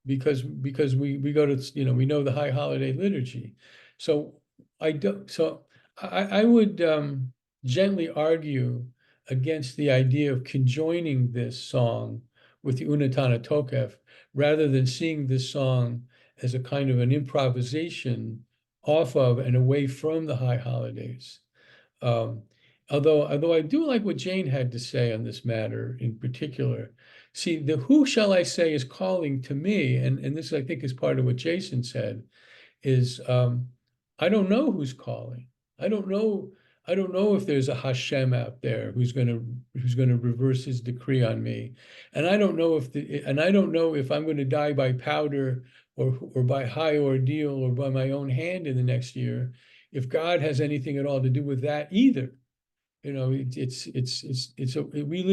because we go to, we know the high holiday liturgy. So I would gently argue against the idea of conjoining this song with the Unatana Tokef, rather than seeing this song as a kind of an improvisation off of and away from the high holidays. Although I do like what Jane had to say on this matter in particular. See, the who shall I say is calling to me, and this I think is part of what Jason said, is I don't know who's calling. I don't know if there's a Hashem out there who's gonna reverse his decree on me. And I don't know if I'm gonna die by powder or by high ordeal or by my own hand in the next year, if God has anything at all to do with that either. We live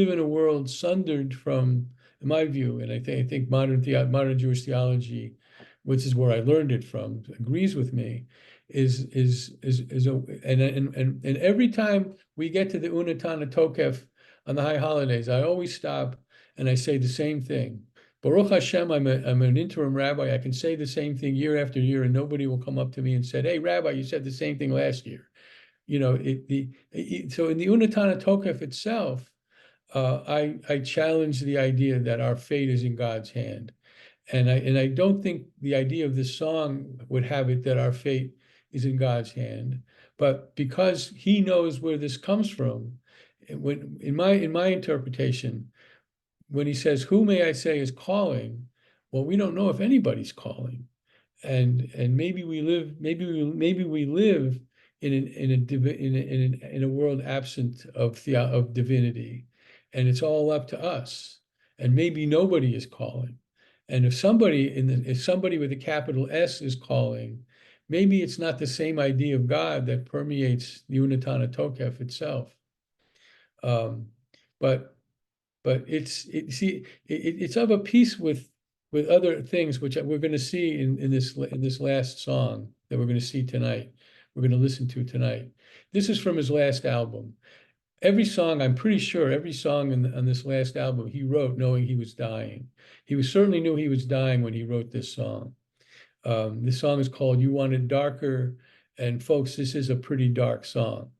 in a world sundered from, in my view, and I think modern Jewish theology, which is where I learned it from, agrees with me, and every time we get to the Unatana Tokef on the high holidays, I always stop and I say the same thing. Baruch Hashem, I'm an interim rabbi. I can say the same thing year after year, and nobody will come up to me and say, "Hey, Rabbi, you said the same thing last year." So in the Unatana Tokef itself, I challenge the idea that our fate is in God's hand, and I don't think the idea of this song would have it that our fate is in God's hand, but because He knows where this comes from, when in my interpretation, when He says, "Who may I say is calling?" Well, we don't know if anybody's calling, and maybe we live in a world absent of divinity, and it's all up to us. And maybe nobody is calling. And if somebody with a capital S is calling, maybe it's not the same idea of God that permeates the Unatana Tokef itself. But it's of a piece with other things which we're going to see in this last song that we're going to see tonight. We're going to listen to tonight. This is from his last album. I'm pretty sure every song on this last album he wrote knowing he was dying. He certainly knew he was dying when he wrote this song. This song is called "You Want It Darker," and folks, this is a pretty dark song.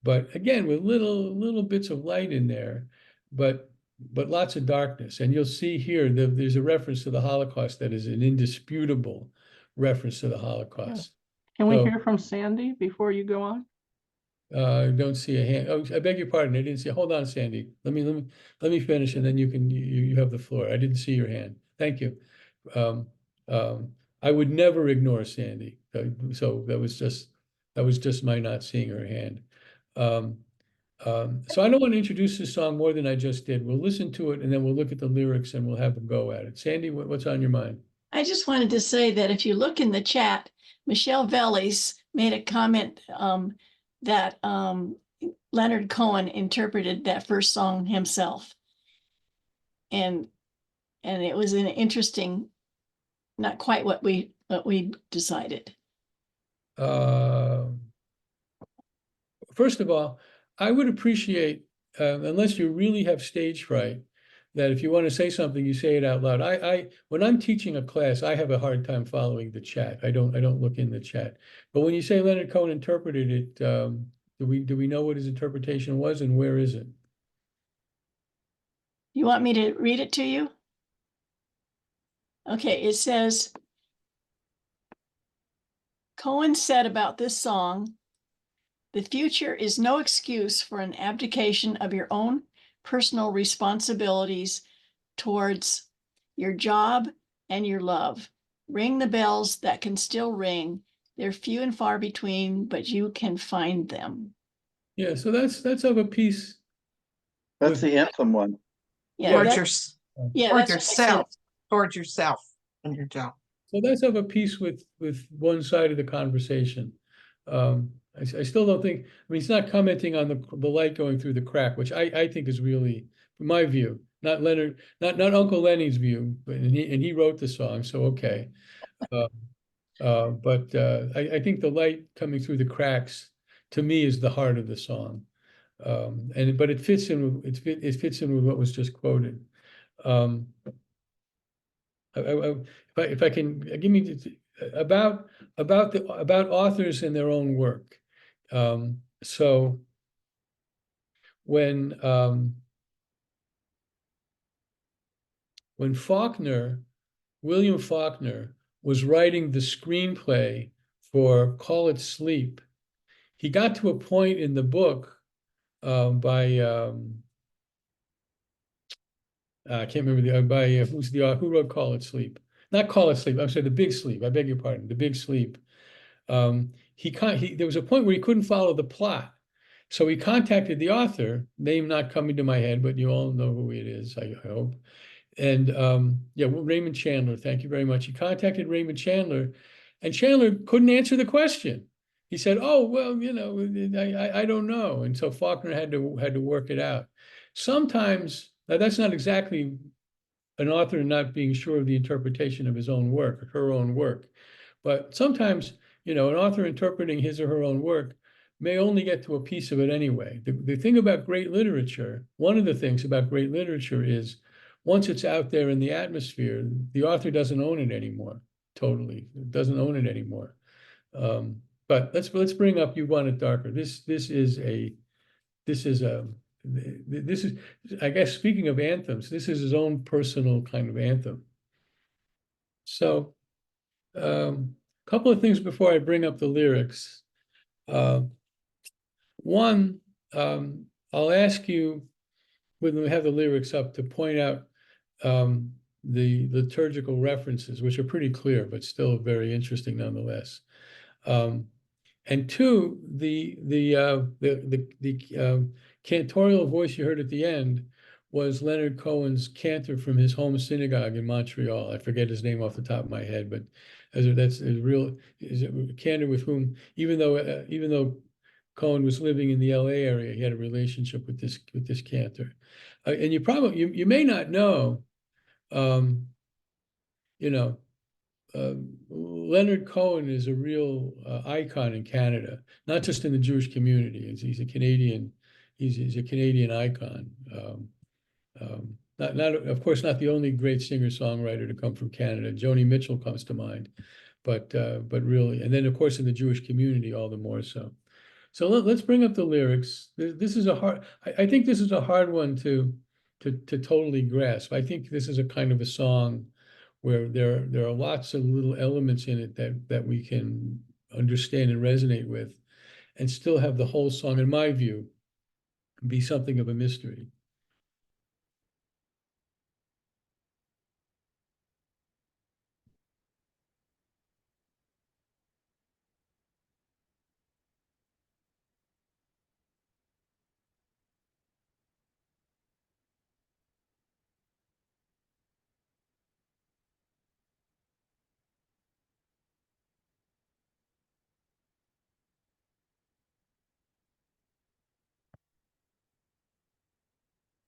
But again, with little bits of light in there, but lots of darkness. And you'll see here there's a reference to the Holocaust that is an indisputable reference to the Holocaust. Can we hear from Sandy before you go on? I don't see a hand. Oh, I beg your pardon. I didn't see. Hold on, Sandy. Let me finish, and then you have the floor. I didn't see your hand. Thank you. I would never ignore Sandy. So that was just my not seeing her hand. So I don't want to introduce this song more than I just did. We'll listen to it, and then we'll look at the lyrics, and we'll have a go at it. Sandy, what's on your mind? I just wanted to say that if you look in the chat, Michelle Vellis made a comment that Leonard Cohen interpreted that first song himself. And it was an interesting, not quite what we decided. First of all, I would appreciate, unless you really have stage fright, that if you want to say something, you say it out loud. When I'm teaching a class, I have a hard time following the chat. I don't look in the chat. But when you say Leonard Cohen interpreted it, do we know what his interpretation was, and where is it? You want me to read it to you? Okay, it says, Cohen said about this song, the future is no excuse for an abdication of your own personal responsibilities towards your job and your love. Ring the bells that can still ring. They're few and far between, but you can find them. Yeah, so that's of a piece. That's the anthem one. Yeah, Towards that's, yeah, towards that's what I said. yourself, towards yourself and your job. So that's of a piece with one side of the conversation. I still don't think, I mean, he's not commenting on the light going through the crack, which I think is really, from my view, not Leonard, not Uncle Lenny's view, but and he wrote the song, so okay. But I think the light coming through the cracks to me is the heart of the song. But it fits in with it fits in with what was just quoted. If I can give me about authors and their own work. So when William Faulkner was writing the screenplay for Call It Sleep, he got to a point in the book by I can't remember by who wrote Call It Sleep? Not Call It Sleep. I'm sorry, The Big Sleep. I beg your pardon, The Big Sleep. There was a point where he couldn't follow the plot, so he contacted the author. Name not coming to my head, but you all know who it is, I hope. And Raymond Chandler. Thank you very much. He contacted Raymond Chandler, and Chandler couldn't answer the question. He said, "Oh well, I don't know," and so Faulkner had to work it out. Sometimes now that's not exactly an author not being sure of the interpretation of his own work, or her own work, but sometimes an author interpreting his or her own work may only get to a piece of it anyway. The thing about great literature, one of the things about great literature is once it's out there in the atmosphere, the author doesn't own it anymore. Totally, doesn't own it anymore. But let's bring up You Want It Darker. This is I guess, speaking of anthems, this is his own personal kind of anthem. So, couple of things before I bring up the lyrics. One, I'll ask you when we have the lyrics up to point out the liturgical references, which are pretty clear, but still very interesting nonetheless. And two, the cantorial voice you heard at the end was Leonard Cohen's cantor from his home synagogue in Montreal. I forget his name off the top of my head, but that's a real cantor with whom, even though Cohen was living in the LA area, he had a relationship with this cantor. And you may not know, Leonard Cohen is a real icon in Canada, not just in the Jewish community. He's a Canadian. He's a Canadian icon. Not of course not the only great singer-songwriter to come from Canada. Joni Mitchell comes to mind, but really, and then of course in the Jewish community all the more so. So let's bring up the lyrics. This is a hard. I think this is a hard one to totally grasp. I think this is a kind of a song where there are lots of little elements in it that we can understand and resonate with, and still have the whole song, in my view, be something of a mystery.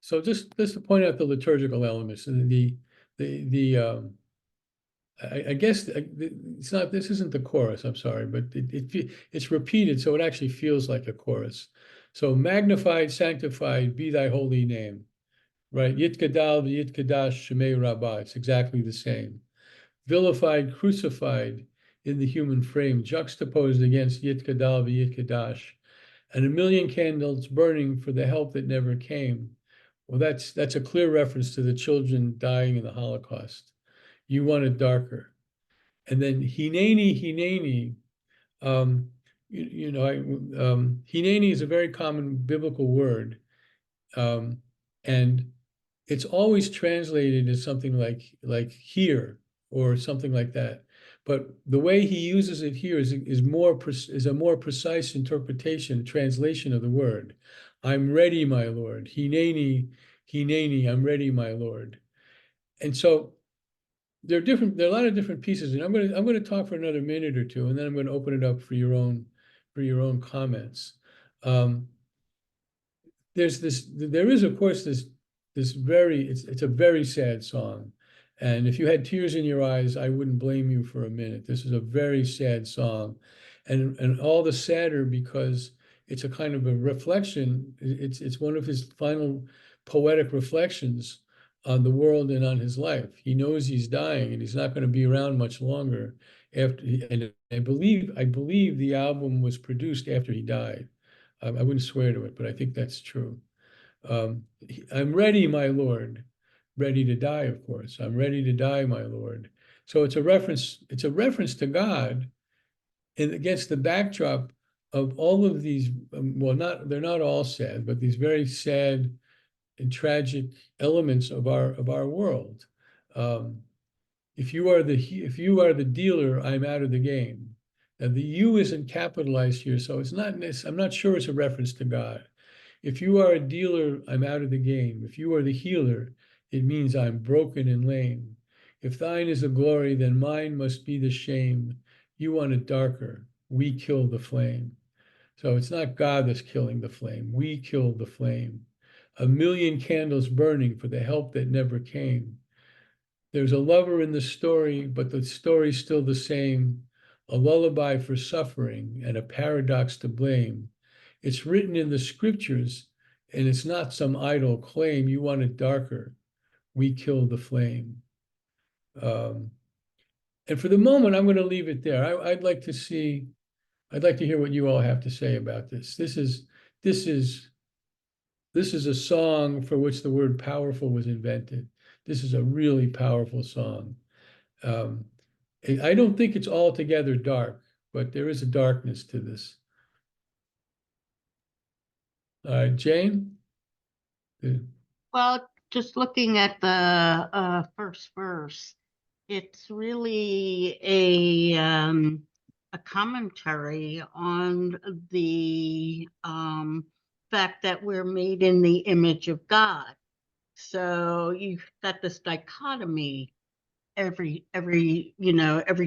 So just to point out the liturgical elements and I guess it's not. This isn't the chorus. I'm sorry, but it's repeated, so it actually feels like a chorus. So magnified, sanctified be thy holy name, right? Yitgadal v'yitkadash shemei rabbah. It's exactly the same. Vilified, crucified in the human frame, juxtaposed against Yitgadal v'yitkadash, and a million candles burning for the help that never came. Well, that's a clear reference to the children dying in the Holocaust. you want it darker. And then hineni, hineni, hineni is a very common biblical word. And it's always translated as something like here or something like that. But the way he uses it here is a more precise interpretation, translation of the word. I'm ready, my Lord. Hineni, hineni, I'm ready, my Lord. And so there are a lot of different pieces, and I'm going to talk for another minute or two, and then I'm going to open it up for your own comments. There is of course this it's a very sad song, and if you had tears in your eyes, I wouldn't blame you for a minute. This is a very sad song, and all the sadder because it's a kind of a reflection. It's one of his final poetic reflections on the world and on his life. He knows he's dying and he's not going to be around much longer after. And I believe the album was produced after he died. I wouldn't swear to it, but I think that's true. I'm ready, my Lord, ready to die, of course. I'm ready to die, my Lord. So it's a reference to God, and against the backdrop of all of these, they're not all sad, but these very sad and tragic elements of our world. If you are the dealer, I'm out of the game. Now the "you" isn't capitalized here, so it's not. I'm not sure it's a reference to God. If you are a dealer, I'm out of the game. If you are the healer, it means I'm broken and lame. If thine is the glory, then mine must be the shame. You want it darker, we kill the flame. So it's not God that's killing the flame. We kill the flame. A million candles burning for the help that never came. There's a lover in the story, but the story's still the same. A lullaby for suffering and a paradox to blame. It's written in the scriptures, and it's not some idle claim. You want it darker. We kill the flame. And for the moment, I'm going to leave it there. I'd like to hear what you all have to say about this. This is a song for which the word powerful was invented. This is a really powerful song. I don't think it's altogether dark, but there is a darkness to this. Jane? Well, just looking at the first verse, it's really a commentary on the fact that we're made in the image of God. So you've got this dichotomy every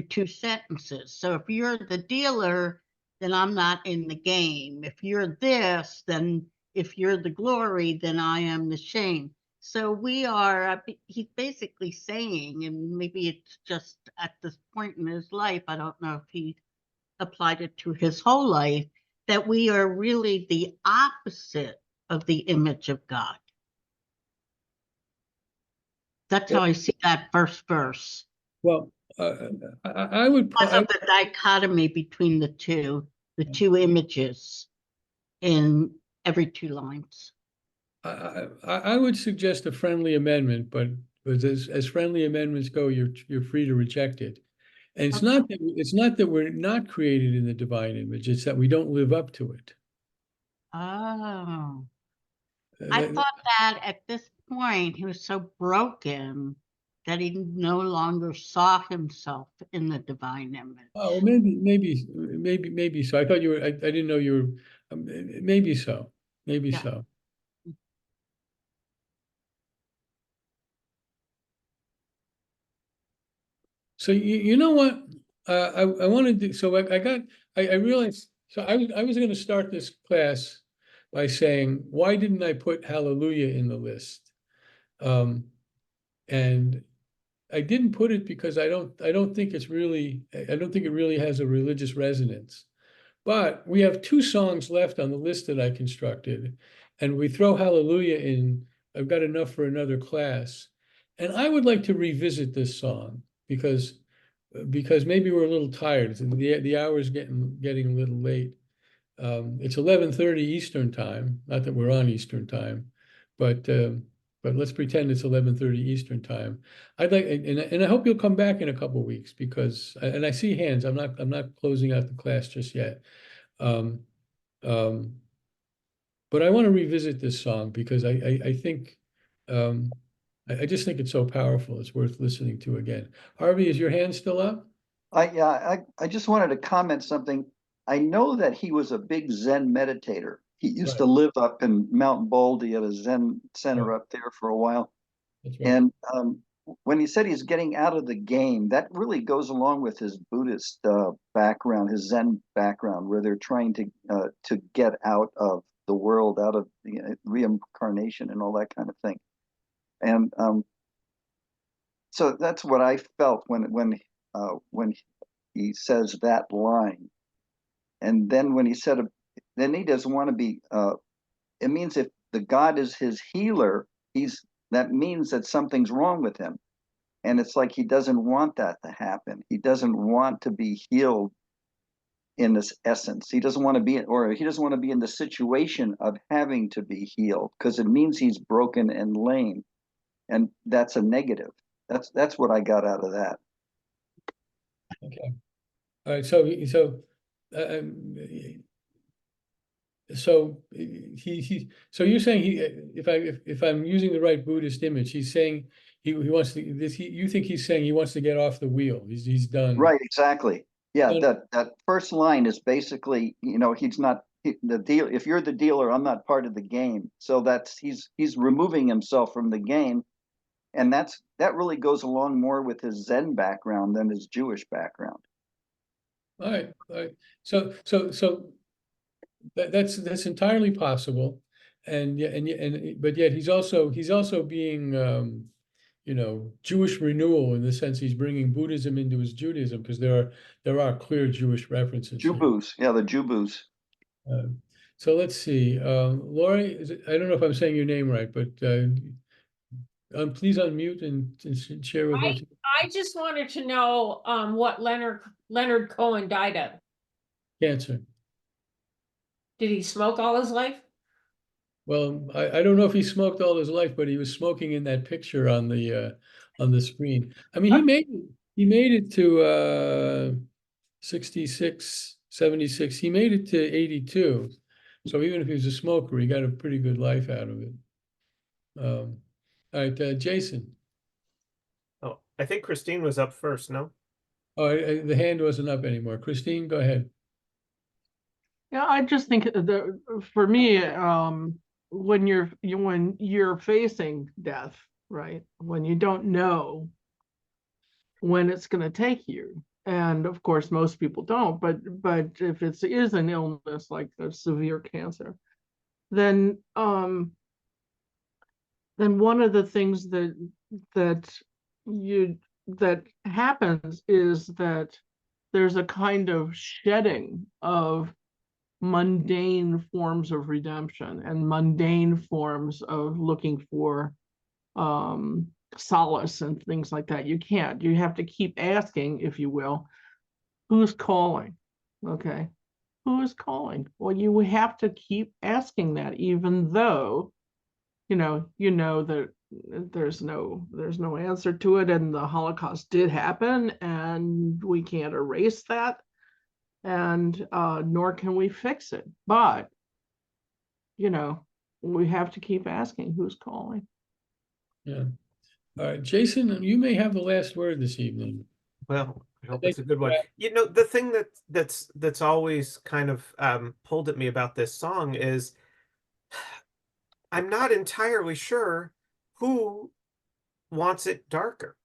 two sentences. So if you're the dealer, then I'm not in the game. If you're this, then if you're the glory, then I am the shame. So we are, he's basically saying, and maybe it's just at this point in his life, I don't know if he applied it to his whole life, that we are really the opposite of the image of God. That's how I see that first verse. Well, I would. Because of the dichotomy between the two images in every two lines. I would suggest a friendly amendment, but as friendly amendments go, you're free to reject it. And it's not that we're not created in the divine image; it's that we don't live up to it. Oh. I thought that at this point he was so broken that he no longer saw himself in the divine image. Oh, maybe so. I thought you were. I didn't know you were. Maybe so. Maybe so. So you know what I want to do. So I realized. So I was going to start this class by saying, why didn't I put Hallelujah in the list? And I didn't put it because I don't think it really has a religious resonance. But we have two songs left on the list that I constructed, and we throw Hallelujah in. I've got enough for another class. And I would like to revisit this song because maybe we're a little tired. The hour is getting a little late. It's 11:30 Eastern time. Not that we're on Eastern time, but but let's pretend it's 11:30 Eastern time. I'd like, and I hope you'll come back in a couple of weeks because, and I see hands. I'm not closing out the class just yet. Um, but I want to revisit this song because I think, I just think it's so powerful. It's worth listening to again. Harvey, is your hand still up? I just wanted to comment something. I know that he was a big Zen meditator. He used to Right. live up in Mount Baldy at a Zen center Right. up there for a while. That's right. And when he said he's getting out of the game, that really goes along with his Buddhist background, his Zen background, where they're trying to get out of the world, out of the reincarnation and all that kind of thing. And so that's what I felt when he says that line. And then when he said, then he doesn't want to be. It means if the God is his healer, that means that something's wrong with him. And it's like he doesn't want that to happen. He doesn't want to be healed in this essence. He doesn't want to be, or he doesn't want to be in the situation of having to be healed because it means he's broken and lame. And that's a negative. That's what I got out of that. Okay. All right. So so you're saying if I'm using the right Buddhist image, he's saying he wants to you think he's saying he wants to get off the wheel. He's done. Right, exactly. Yeah, Done. that first line is basically, he's not the deal. If you're the dealer, I'm not part of the game. So that's he's removing himself from the game, and that really goes along more with his Zen background than his Jewish background. All right. All right. So that's entirely possible, and but yet he's also being Jewish renewal in the sense he's bringing Buddhism into his Judaism because there are clear Jewish references. Jubus, yeah, the Jubus. So let's see, Lori, I don't know if I'm saying your name right, but please unmute and share with us. I just wanted to know what Leonard Cohen died of. Cancer. Did he smoke all his life? Well, I don't know if he smoked all his life, but he was smoking in that picture on the screen. I mean, he made it to 66, 76. He made it to 82. So even if he was a smoker, he got a pretty good life out of it. All right, Jason. Oh, I think Christine was up first, no? Oh, the hand wasn't up anymore. Christine, go ahead. Yeah, I just think for me, when you're facing death, right? When you don't know when it's going to take you, and of course most people don't, but if it is an illness like a severe cancer, then one of the things that happens is that there's a kind of shedding of mundane forms of redemption and mundane forms of looking for solace and things like that. You have to keep asking, if you will, who's calling? Okay, who is calling? Well, you have to keep asking that, even though you know that there's no answer to it, and the Holocaust did happen, and we can't erase that, and nor can we fix it. But we have to keep asking who's calling. Yeah. All right, Jason, you may have the last word this evening. Well, I hope it's a good one. The thing that's always kind of pulled at me about this song is I'm not entirely sure who wants it darker.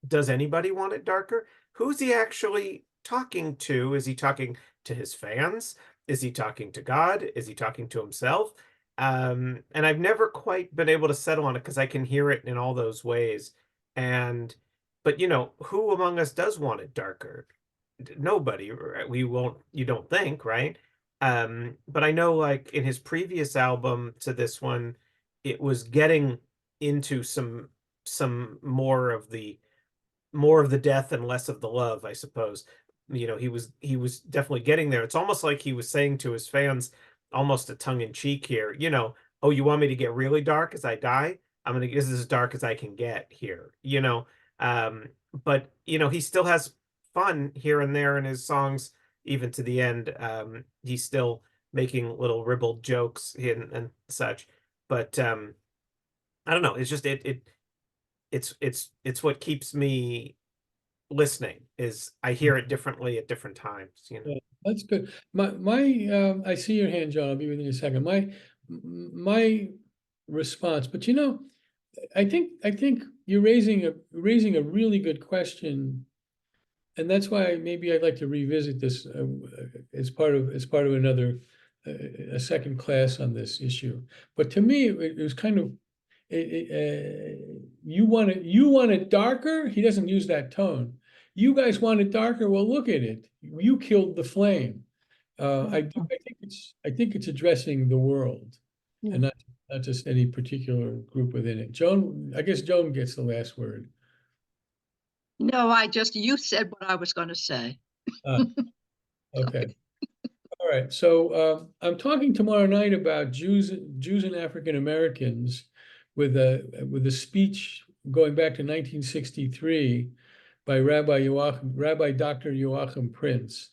Does anybody want it darker? Who's he actually talking to? Is he talking to his fans? Is he talking to God? Is he talking to himself? And I've never quite been able to settle on it because I can hear it in all those ways. But who among us does want it darker? Nobody. We won't. You don't think, right? But I know, like in his previous album to this one, it was getting into some more of the death and less of the love, I suppose. He was definitely getting there. It's almost like he was saying to his fans, almost a tongue in cheek here, oh, you want me to get really dark as I die? this is as dark as I can get here, you know. But you know, he still has fun here and there in his songs, even to the end. He's still making little ribald jokes and such. But I don't know. It's just it's what keeps me listening. Is I hear it differently at different times. You know. Yeah, that's good. I see your hand, John. I'll be with you in a second. My response, but you know, I think you're raising a really good question, and that's why maybe I'd like to revisit this as part of another a second class on this issue. But to me, it was kind of you want it darker. He doesn't use that tone. You guys want it darker. Well, look at it. You killed the flame. I think it's addressing the world, and not just any particular group within it. Joan, I guess Joan gets the last word. No, you said what I was going to say. Okay. All right. So I'm talking tomorrow night about Jews and African Americans with a speech going back to 1963 by Rabbi Dr. Joachim Prince.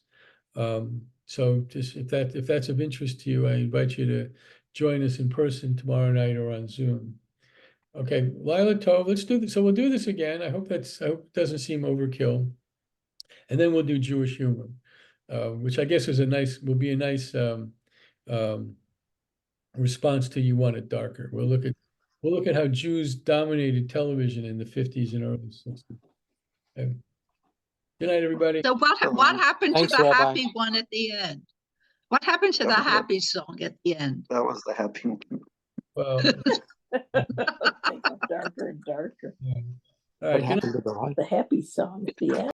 So just if that's of interest to you, I invite you to join us in person tomorrow night or on Zoom. Okay, Lila Tov, let's do this. So we'll do this again. I hope it doesn't seem overkill. And then we'll do Jewish humor, which I guess will be a nice response to You Want It Darker. We'll look at how Jews dominated television in the 50s and early 60s. Okay. Good night, everybody. So what happened Thanks, to the Rabbi. happy one at the end? What happened to the happy song at the end? That was the happy one. Well, Darker and darker. all right. Good night. The happy song at the end.